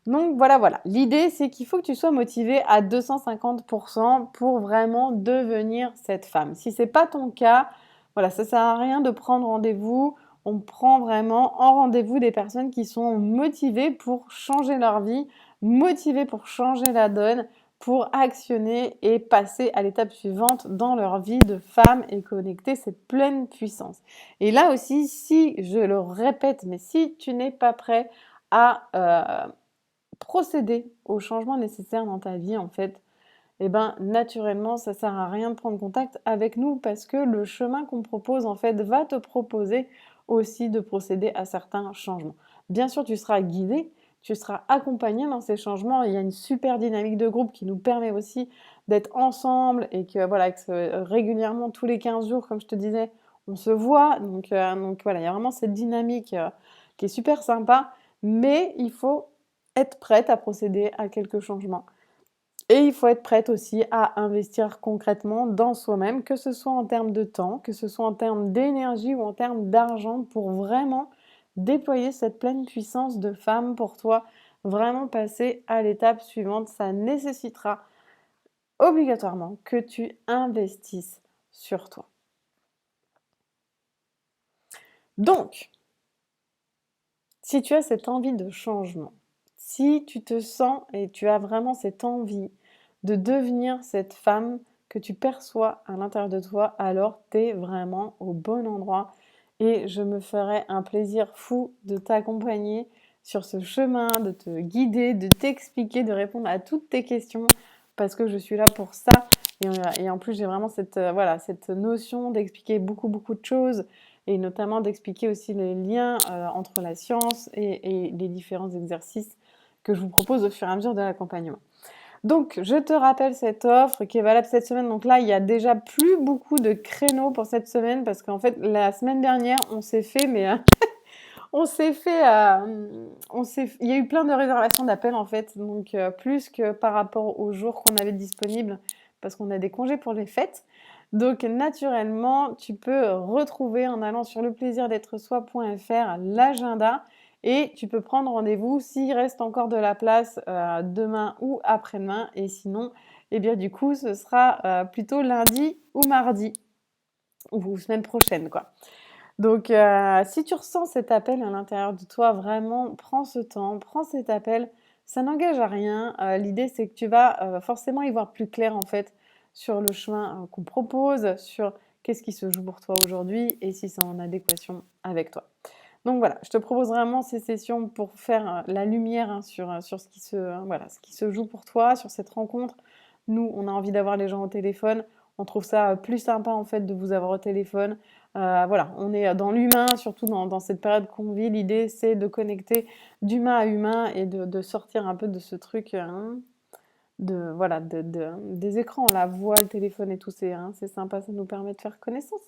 Donc voilà. L'idée, c'est qu'il faut que tu sois motivé à 250% pour vraiment devenir cette femme. Si c'est pas ton cas, voilà, ça sert à rien de prendre rendez-vous. On prend vraiment en rendez-vous des personnes qui sont motivées pour changer leur vie, motivées pour changer la donne, pour actionner et passer à l'étape suivante dans leur vie de femme et connecter cette pleine puissance. Et là aussi, si je le répète, mais si tu n'es pas prêt à procéder aux changements nécessaires dans ta vie, en fait, eh ben, naturellement, ça sert à rien de prendre contact avec nous parce que le chemin qu'on propose, en fait, va te proposer aussi de procéder à certains changements. Bien sûr, tu seras guidé, tu seras accompagné dans ces changements. Il y a une super dynamique de groupe qui nous permet aussi d'être ensemble et que, voilà, régulièrement, tous les 15 jours, comme je te disais, on se voit. Donc voilà, il y a vraiment cette dynamique qui est super sympa, mais il faut être prête à procéder à quelques changements. Et il faut être prête aussi à investir concrètement dans soi-même, que ce soit en termes de temps, que ce soit en termes d'énergie ou en termes d'argent, pour vraiment déployer cette pleine puissance de femme pour toi, vraiment passer à l'étape suivante. Ça nécessitera obligatoirement que tu investisses sur toi. Donc, si tu as cette envie de changement, si tu te sens et tu as vraiment cette envie de devenir cette femme que tu perçois à l'intérieur de toi, alors tu es vraiment au bon endroit et je me ferai un plaisir fou de t'accompagner sur ce chemin, de te guider, de t'expliquer, de répondre à toutes tes questions parce que je suis là pour ça et en plus j'ai vraiment cette notion d'expliquer beaucoup de choses et notamment d'expliquer aussi les liens entre la science et les différents exercices que je vous propose au fur et à mesure de l'accompagnement. Donc, je te rappelle cette offre qui est valable cette semaine. Donc là, il y a déjà plus beaucoup de créneaux pour cette semaine parce qu'en fait, la semaine dernière, on s'est fait, mais il y a eu plein de réservations d'appels en fait, donc plus que par rapport aux jours qu'on avait disponibles parce qu'on a des congés pour les fêtes. Donc naturellement, tu peux retrouver en allant sur leplaisir-d'être-soi.fr l'agenda et tu peux prendre rendez-vous s'il reste encore de la place demain ou après-demain. Et sinon, eh bien du coup, ce sera plutôt lundi ou mardi ou semaine prochaine, quoi. Donc, si tu ressens cet appel à l'intérieur de toi, vraiment, prends ce temps, prends cet appel. Ça n'engage à rien. L'idée, c'est que tu vas forcément y voir plus clair, en fait, sur le chemin qu'on propose, sur qu'est-ce qui se joue pour toi aujourd'hui et si c'est en adéquation avec toi. Donc voilà, je te propose vraiment ces sessions pour faire la lumière sur ce qui se joue pour toi, sur cette rencontre. Nous, on a envie d'avoir les gens au téléphone. On trouve ça plus sympa, en fait, de vous avoir au téléphone. Voilà, on est dans l'humain, surtout dans cette période qu'on vit. L'idée, c'est de connecter d'humain à humain et de sortir un peu de ce truc des écrans, la voix, le téléphone et tout, c'est sympa, ça nous permet de faire connaissance.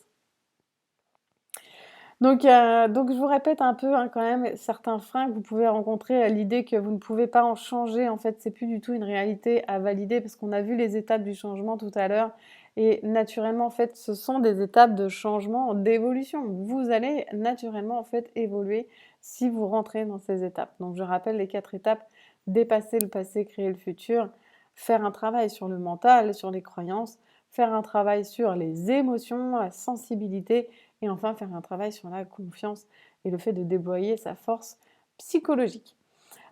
Donc je vous répète un peu quand même certains freins que vous pouvez rencontrer. L'idée que vous ne pouvez pas en changer, en fait, c'est plus du tout une réalité à valider parce qu'on a vu les étapes du changement tout à l'heure. Et naturellement, en fait, ce sont des étapes de changement, d'évolution. Vous allez naturellement, en fait, évoluer si vous rentrez dans ces étapes. Donc je rappelle les 4 étapes: dépasser le passé, créer le futur, faire un travail sur le mental, sur les croyances, faire un travail sur les émotions, la sensibilité et enfin faire un travail sur la confiance et le fait de déployer sa force psychologique.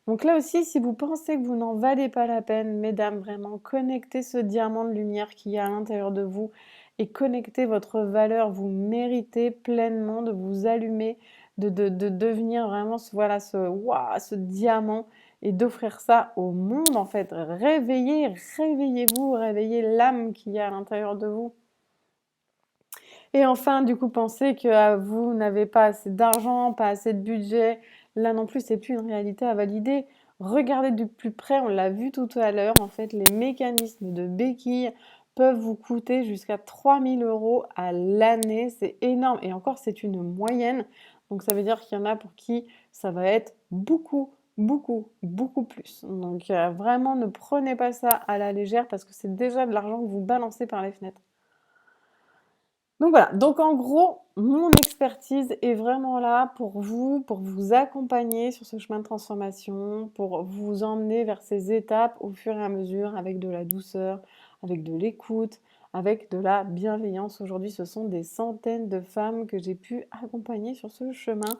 Donc là aussi, si vous pensez que vous n'en valez pas la peine, mesdames, vraiment, connectez ce diamant de lumière qu'il y a à l'intérieur de vous et connecter votre valeur. Vous méritez pleinement de vous allumer, de devenir vraiment ce diamant et d'offrir ça au monde en fait. Réveillez-vous, réveillez l'âme qu'il y a à l'intérieur de vous. Et enfin, du coup, pensez que vous n'avez pas assez d'argent, pas assez de budget. Là non plus, c'est plus une réalité à valider. Regardez du plus près, on l'a vu tout à l'heure, en fait, les mécanismes de béquilles peuvent vous coûter jusqu'à 3 000 € à l'année. C'est énorme. Et encore, c'est une moyenne. Donc, ça veut dire qu'il y en a pour qui ça va être beaucoup, beaucoup, beaucoup plus. Donc, vraiment, ne prenez pas ça à la légère parce que c'est déjà de l'argent que vous balancez par les fenêtres. Donc voilà, donc en gros, mon expertise est vraiment là pour vous accompagner sur ce chemin de transformation, pour vous emmener vers ces étapes au fur et à mesure avec de la douceur, avec de l'écoute, avec de la bienveillance. Aujourd'hui, ce sont des centaines de femmes que j'ai pu accompagner sur ce chemin.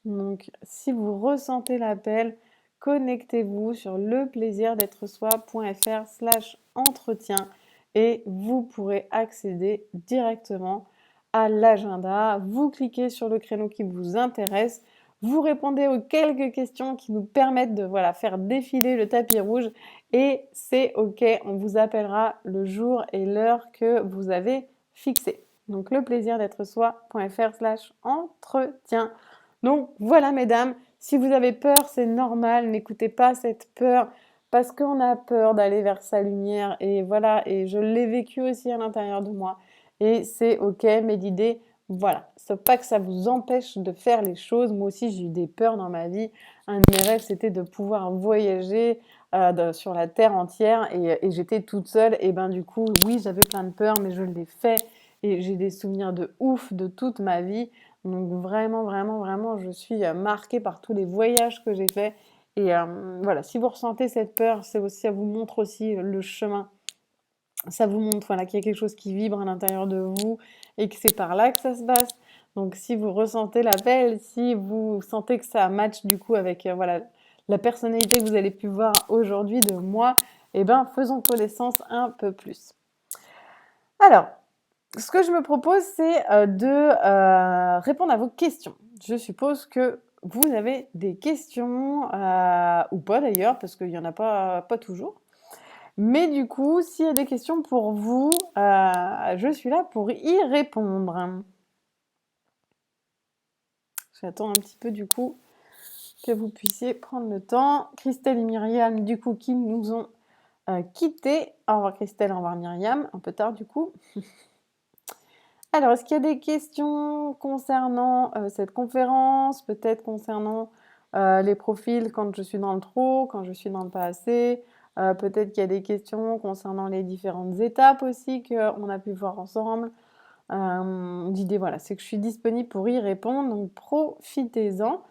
Donc si vous ressentez l'appel, connectez-vous sur leplaisir-d'être-soi.fr/entretien et vous pourrez accéder directement à l'agenda. Vous cliquez sur le créneau qui vous intéresse, vous répondez aux quelques questions qui nous permettent de faire défiler le tapis rouge et c'est OK, on vous appellera le jour et l'heure que vous avez fixé. Donc leplaisir-d'être-soi.fr/entretien. Donc voilà mesdames, si vous avez peur, c'est normal, n'écoutez pas cette peur parce qu'on a peur d'aller vers sa lumière et voilà, et je l'ai vécu aussi à l'intérieur de moi et c'est OK, mais l'idée, voilà, c'est pas que ça vous empêche de faire les choses. Moi aussi, j'ai eu des peurs dans ma vie. Un de mes rêves, c'était de pouvoir voyager sur la terre entière et j'étais toute seule et ben du coup, oui, j'avais plein de peurs, mais je l'ai fait et j'ai des souvenirs de ouf de toute ma vie. Donc vraiment, vraiment, vraiment, je suis marquée par tous les voyages que j'ai faits. Et voilà, si vous ressentez cette peur, ça vous montre aussi le chemin. Ça vous montre qu'il y a quelque chose qui vibre à l'intérieur de vous et que c'est par là que ça se passe. Donc si vous ressentez l'appel, si vous sentez que ça match du coup avec la personnalité que vous allez pu voir aujourd'hui de moi, eh ben faisons connaissance un peu plus. Alors, ce que je me propose, c'est de répondre à vos questions. Je suppose que vous avez des questions, ou pas d'ailleurs, parce qu'il n'y en a pas toujours. Mais du coup, s'il y a des questions pour vous, je suis là pour y répondre. J'attends un petit peu du coup que vous puissiez prendre le temps. Christelle et Myriam, du coup, qui nous ont quittés. Au revoir Christelle, au revoir Myriam. Un peu tard du coup. Alors, est-ce qu'il y a des questions concernant cette conférence, peut-être concernant les profils quand je suis dans le trop, quand je suis dans le pas assez, peut-être qu'il y a des questions concernant les différentes étapes aussi qu'on a pu voir ensemble. L'idée, voilà, c'est que je suis disponible pour y répondre, donc profitez-en.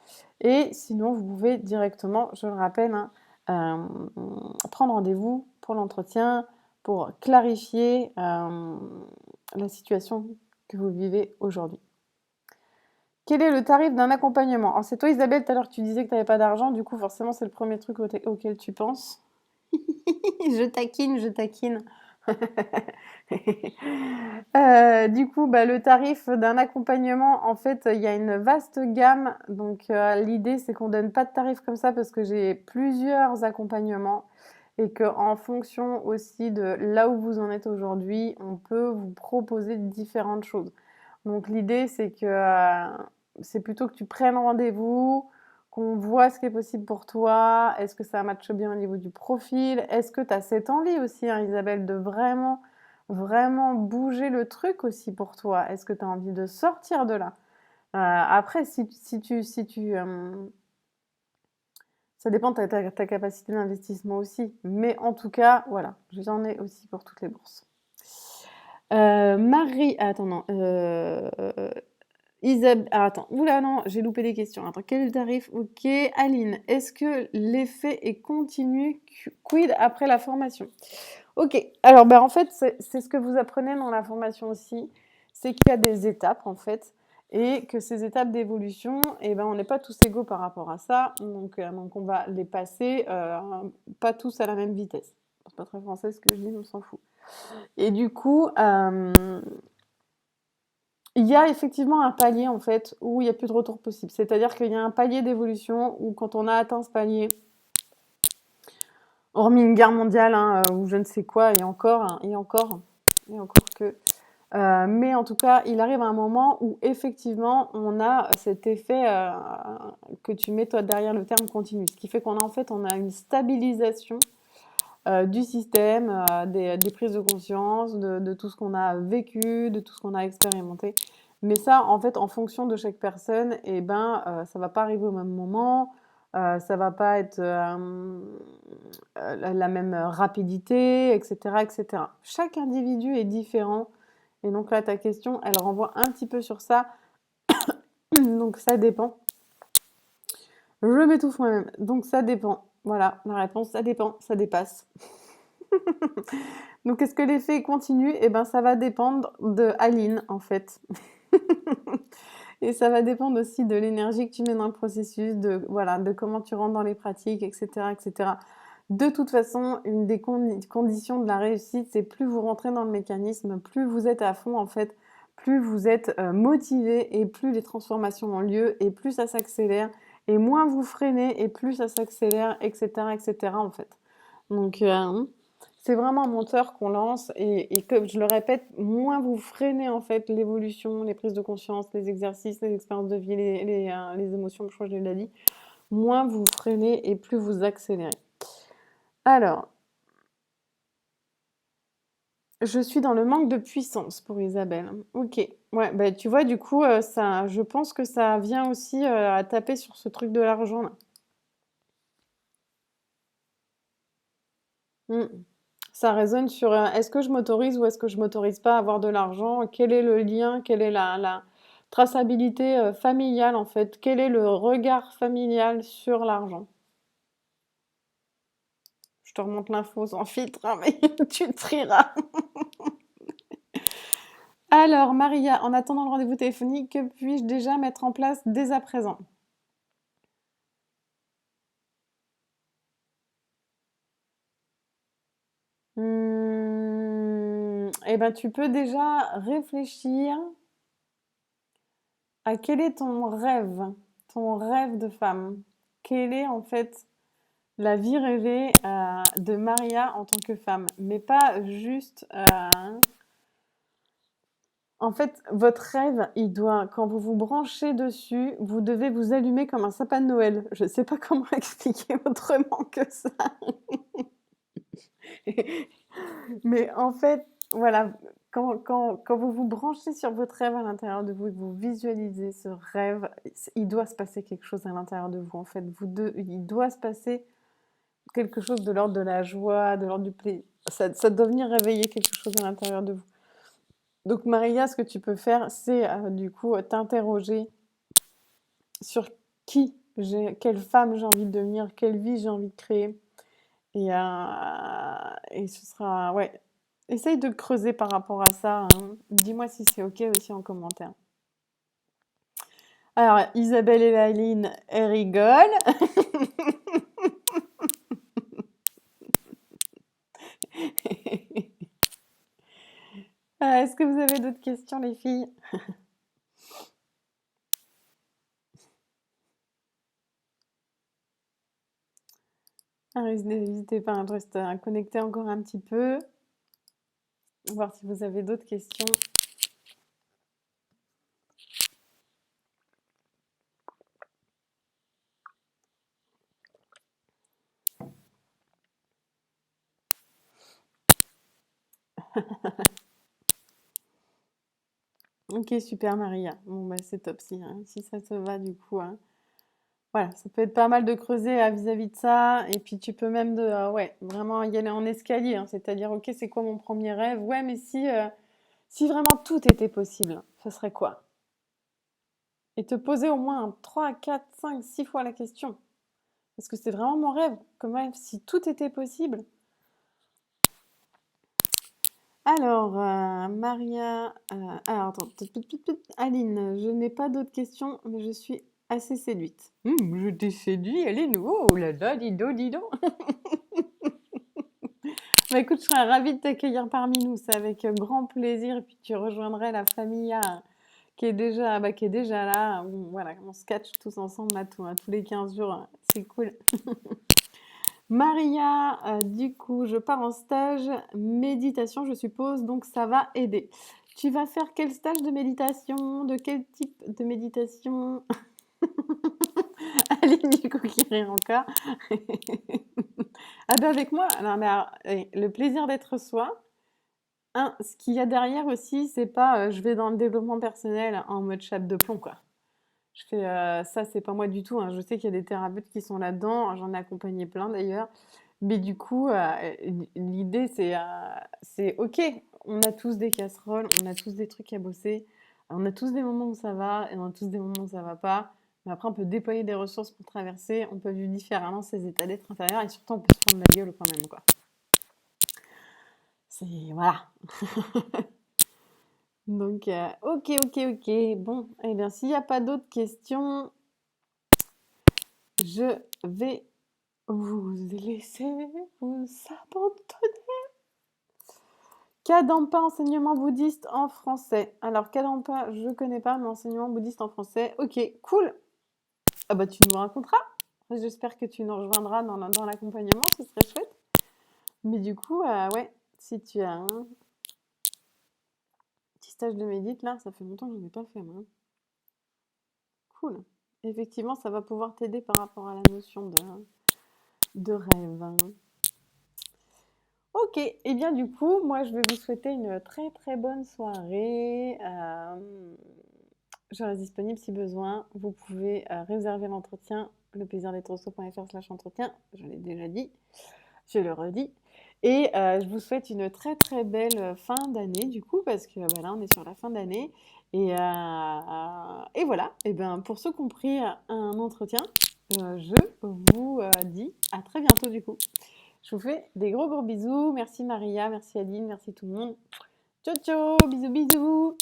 Et sinon, vous pouvez directement, je le rappelle, prendre rendez-vous pour l'entretien, pour clarifier la situation que vous vivez aujourd'hui. Quel est le tarif d'un accompagnement? Alors c'est toi Isabelle, tout à l'heure tu disais que tu n'avais pas d'argent, du coup forcément c'est le premier truc auquel tu penses. Je taquine. Du coup, le tarif d'un accompagnement, en fait, il y a une vaste gamme. Donc l'idée c'est qu'on donne pas de tarif comme ça parce que j'ai plusieurs accompagnements et qu'en fonction aussi de là où vous en êtes aujourd'hui, on peut vous proposer différentes choses. Donc l'idée, c'est que c'est plutôt que tu prennes rendez-vous, qu'on voit ce qui est possible pour toi. Est-ce que ça matche bien au niveau du profil? Est-ce que tu as cette envie aussi, Isabelle, de vraiment, vraiment bouger le truc aussi pour toi? Est-ce que tu as envie de sortir de là? Après, ça dépend de ta capacité d'investissement aussi. Mais en tout cas, voilà, j'en ai aussi pour toutes les bourses. Attends. Oula, non, j'ai loupé des questions. Attends, quel est le tarif? Ok. Aline, est-ce que l'effet est continu? Quid après la formation? Ok. Alors, en fait, c'est ce que vous apprenez dans la formation aussi. C'est qu'il y a des étapes, en fait. Et que ces étapes d'évolution, on n'est pas tous égaux par rapport à ça. Donc on va les passer pas tous à la même vitesse. pas très français ce que je dis, mais on s'en fout. Et du coup, il y a effectivement un palier en fait où il n'y a plus de retour possible. C'est-à-dire qu'il y a un palier d'évolution où quand on a atteint ce palier, hormis une guerre mondiale ou je ne sais quoi, et encore que. Mais en tout cas, il arrive un moment où effectivement, on a cet effet que tu mets toi derrière le terme continu. Ce qui fait qu'on a en fait, on a une stabilisation du système, des prises de conscience, de tout ce qu'on a vécu, de tout ce qu'on a expérimenté. Mais ça, en fait, en fonction de chaque personne, eh ben, ça va pas arriver au même moment, ça va pas être la même rapidité, etc., etc. Chaque individu est différent. Et donc là, ta question, elle renvoie un petit peu sur ça. Donc ça dépend. Je m'étouffe moi-même. Donc ça dépend. Voilà, la réponse, ça dépend, ça dépasse. Donc est-ce que l'effet continue? Eh ben ça va dépendre de Aline, en fait. Et ça va dépendre aussi de l'énergie que tu mets dans le processus, de comment tu rentres dans les pratiques, etc., etc. De toute façon, une des conditions de la réussite, c'est plus vous rentrez dans le mécanisme, plus vous êtes à fond, en fait, plus vous êtes motivé et plus les transformations ont lieu et plus ça s'accélère et moins vous freinez et plus ça s'accélère, etc., etc., en fait. Donc, c'est vraiment un moteur qu'on lance et comme je le répète, moins vous freinez en fait l'évolution, les prises de conscience, les exercices, les expériences de vie, les émotions, je crois que je l'ai déjà dit, moins vous freinez et plus vous accélérez. Alors, je suis dans le manque de puissance pour Isabelle. Ok, ouais, bah tu vois, du coup, ça, je pense que ça vient aussi à taper sur ce truc de l'argent là. Mm. Ça résonne sur est-ce que je m'autorise ou est-ce que je m'autorise pas à avoir de l'argent? Quel est le lien? Quelle est la traçabilité familiale en fait? Quel est le regard familial sur l'argent? Je te remonte l'info sans filtre, hein, mais tu trieras. Alors, Maria, en attendant le rendez-vous téléphonique, que puis-je déjà mettre en place dès à présent? Eh ben, tu peux déjà réfléchir à quel est ton rêve de femme. Quelle est en fait la vie rêvée de Maria en tant que femme, mais pas juste. En fait, votre rêve, il doit, quand vous vous branchez dessus, vous devez vous allumer comme un sapin de Noël. Je ne sais pas comment expliquer autrement que ça. Mais en fait, voilà, quand vous vous branchez sur votre rêve à l'intérieur de vous, et que vous visualisez ce rêve, il doit se passer quelque chose à l'intérieur de vous. En fait, il doit se passer quelque chose de l'ordre de la joie, de l'ordre du plaisir. Ça doit venir réveiller quelque chose à l'intérieur de vous. Donc Maria, ce que tu peux faire, c'est du coup t'interroger sur quelle femme j'ai envie de devenir, quelle vie j'ai envie de créer. Et ce sera, ouais. Essaye de creuser par rapport à ça, hein. Dis-moi si c'est ok aussi en commentaire. Alors, Isabelle et Laline, elles rigolent. Est-ce que vous avez d'autres questions, les filles? N'hésitez pas, je reste à connecter encore un petit peu. Voir si vous avez d'autres questions. Ok, super Maria. Bon, bah, c'est top si ça te va du coup, hein. Voilà, ça peut être pas mal de creuser vis-à-vis de ça. Et puis tu peux même ouais, vraiment y aller en escalier, hein. C'est-à-dire, ok, c'est quoi mon premier rêve? Ouais, mais si vraiment tout était possible, ce serait quoi? Et te poser au moins 3, 4, 5, 6 fois la question. Est-ce que c'est vraiment mon rêve? Comment si tout était possible? Alors, Maria, alors attends, Aline, je n'ai pas d'autres questions, mais je suis assez séduite. Je t'ai séduit, Aline, oh là là, dis donc. Bah, écoute, je serais ravie de t'accueillir parmi nous, c'est avec grand plaisir. Et puis tu rejoindrais la famille qui est déjà là. Voilà, on se catch tous ensemble là, tous les 15 jours. C'est cool. Maria, du coup, je pars en stage méditation, je suppose, donc ça va aider. Tu vas faire quel stage de méditation? De quel type de méditation? Aline, du coup, qui rit encore. Ah ben avec moi, non, mais alors, le plaisir d'être soi. Ce qu'il y a derrière aussi, c'est pas je vais dans le développement personnel en mode chape de plomb, quoi. Je fais ça, c'est pas moi du tout, hein. Je sais qu'il y a des thérapeutes qui sont là-dedans, j'en ai accompagné plein d'ailleurs. Mais du coup, l'idée, c'est ok, on a tous des casseroles, on a tous des trucs à bosser, on a tous des moments où ça va et on a tous des moments où ça va pas. Mais après, on peut déployer des ressources pour traverser, on peut vivre différemment ses états d'être intérieurs et surtout, on peut se prendre la gueule quand même, quoi. C'est, voilà. Donc, ok, ok, ok. Bon, eh bien, s'il n'y a pas d'autres questions, je vais vous laisser vous abandonner. Kadampa, enseignement bouddhiste en français. Alors, Kadampa, je connais pas, mais enseignement bouddhiste en français. Ok, cool. Ah bah, tu nous raconteras. J'espère que tu nous rejoindras dans l'accompagnement, ce serait chouette. Mais du coup, ouais, si tu as un petit stage de médite, là, ça fait longtemps que je n'en ai pas fait, moi. Cool. Effectivement, ça va pouvoir t'aider par rapport à la notion de rêve. Ok, et bien du coup, moi je vais vous souhaiter une très très bonne soirée. Je reste disponible si besoin. Vous pouvez réserver l'entretien, leplaisir-d'être-soi.fr/entretien. Je l'ai déjà dit, je le redis. Et je vous souhaite une très très belle fin d'année du coup, parce que là on est sur la fin d'année. Et voilà, et ben, pour ceux qui ont pris un entretien, je vous dis à très bientôt du coup. Je vous fais des gros bisous. Merci Maria, merci Aline, merci tout le monde. Ciao ciao, bisous bisous.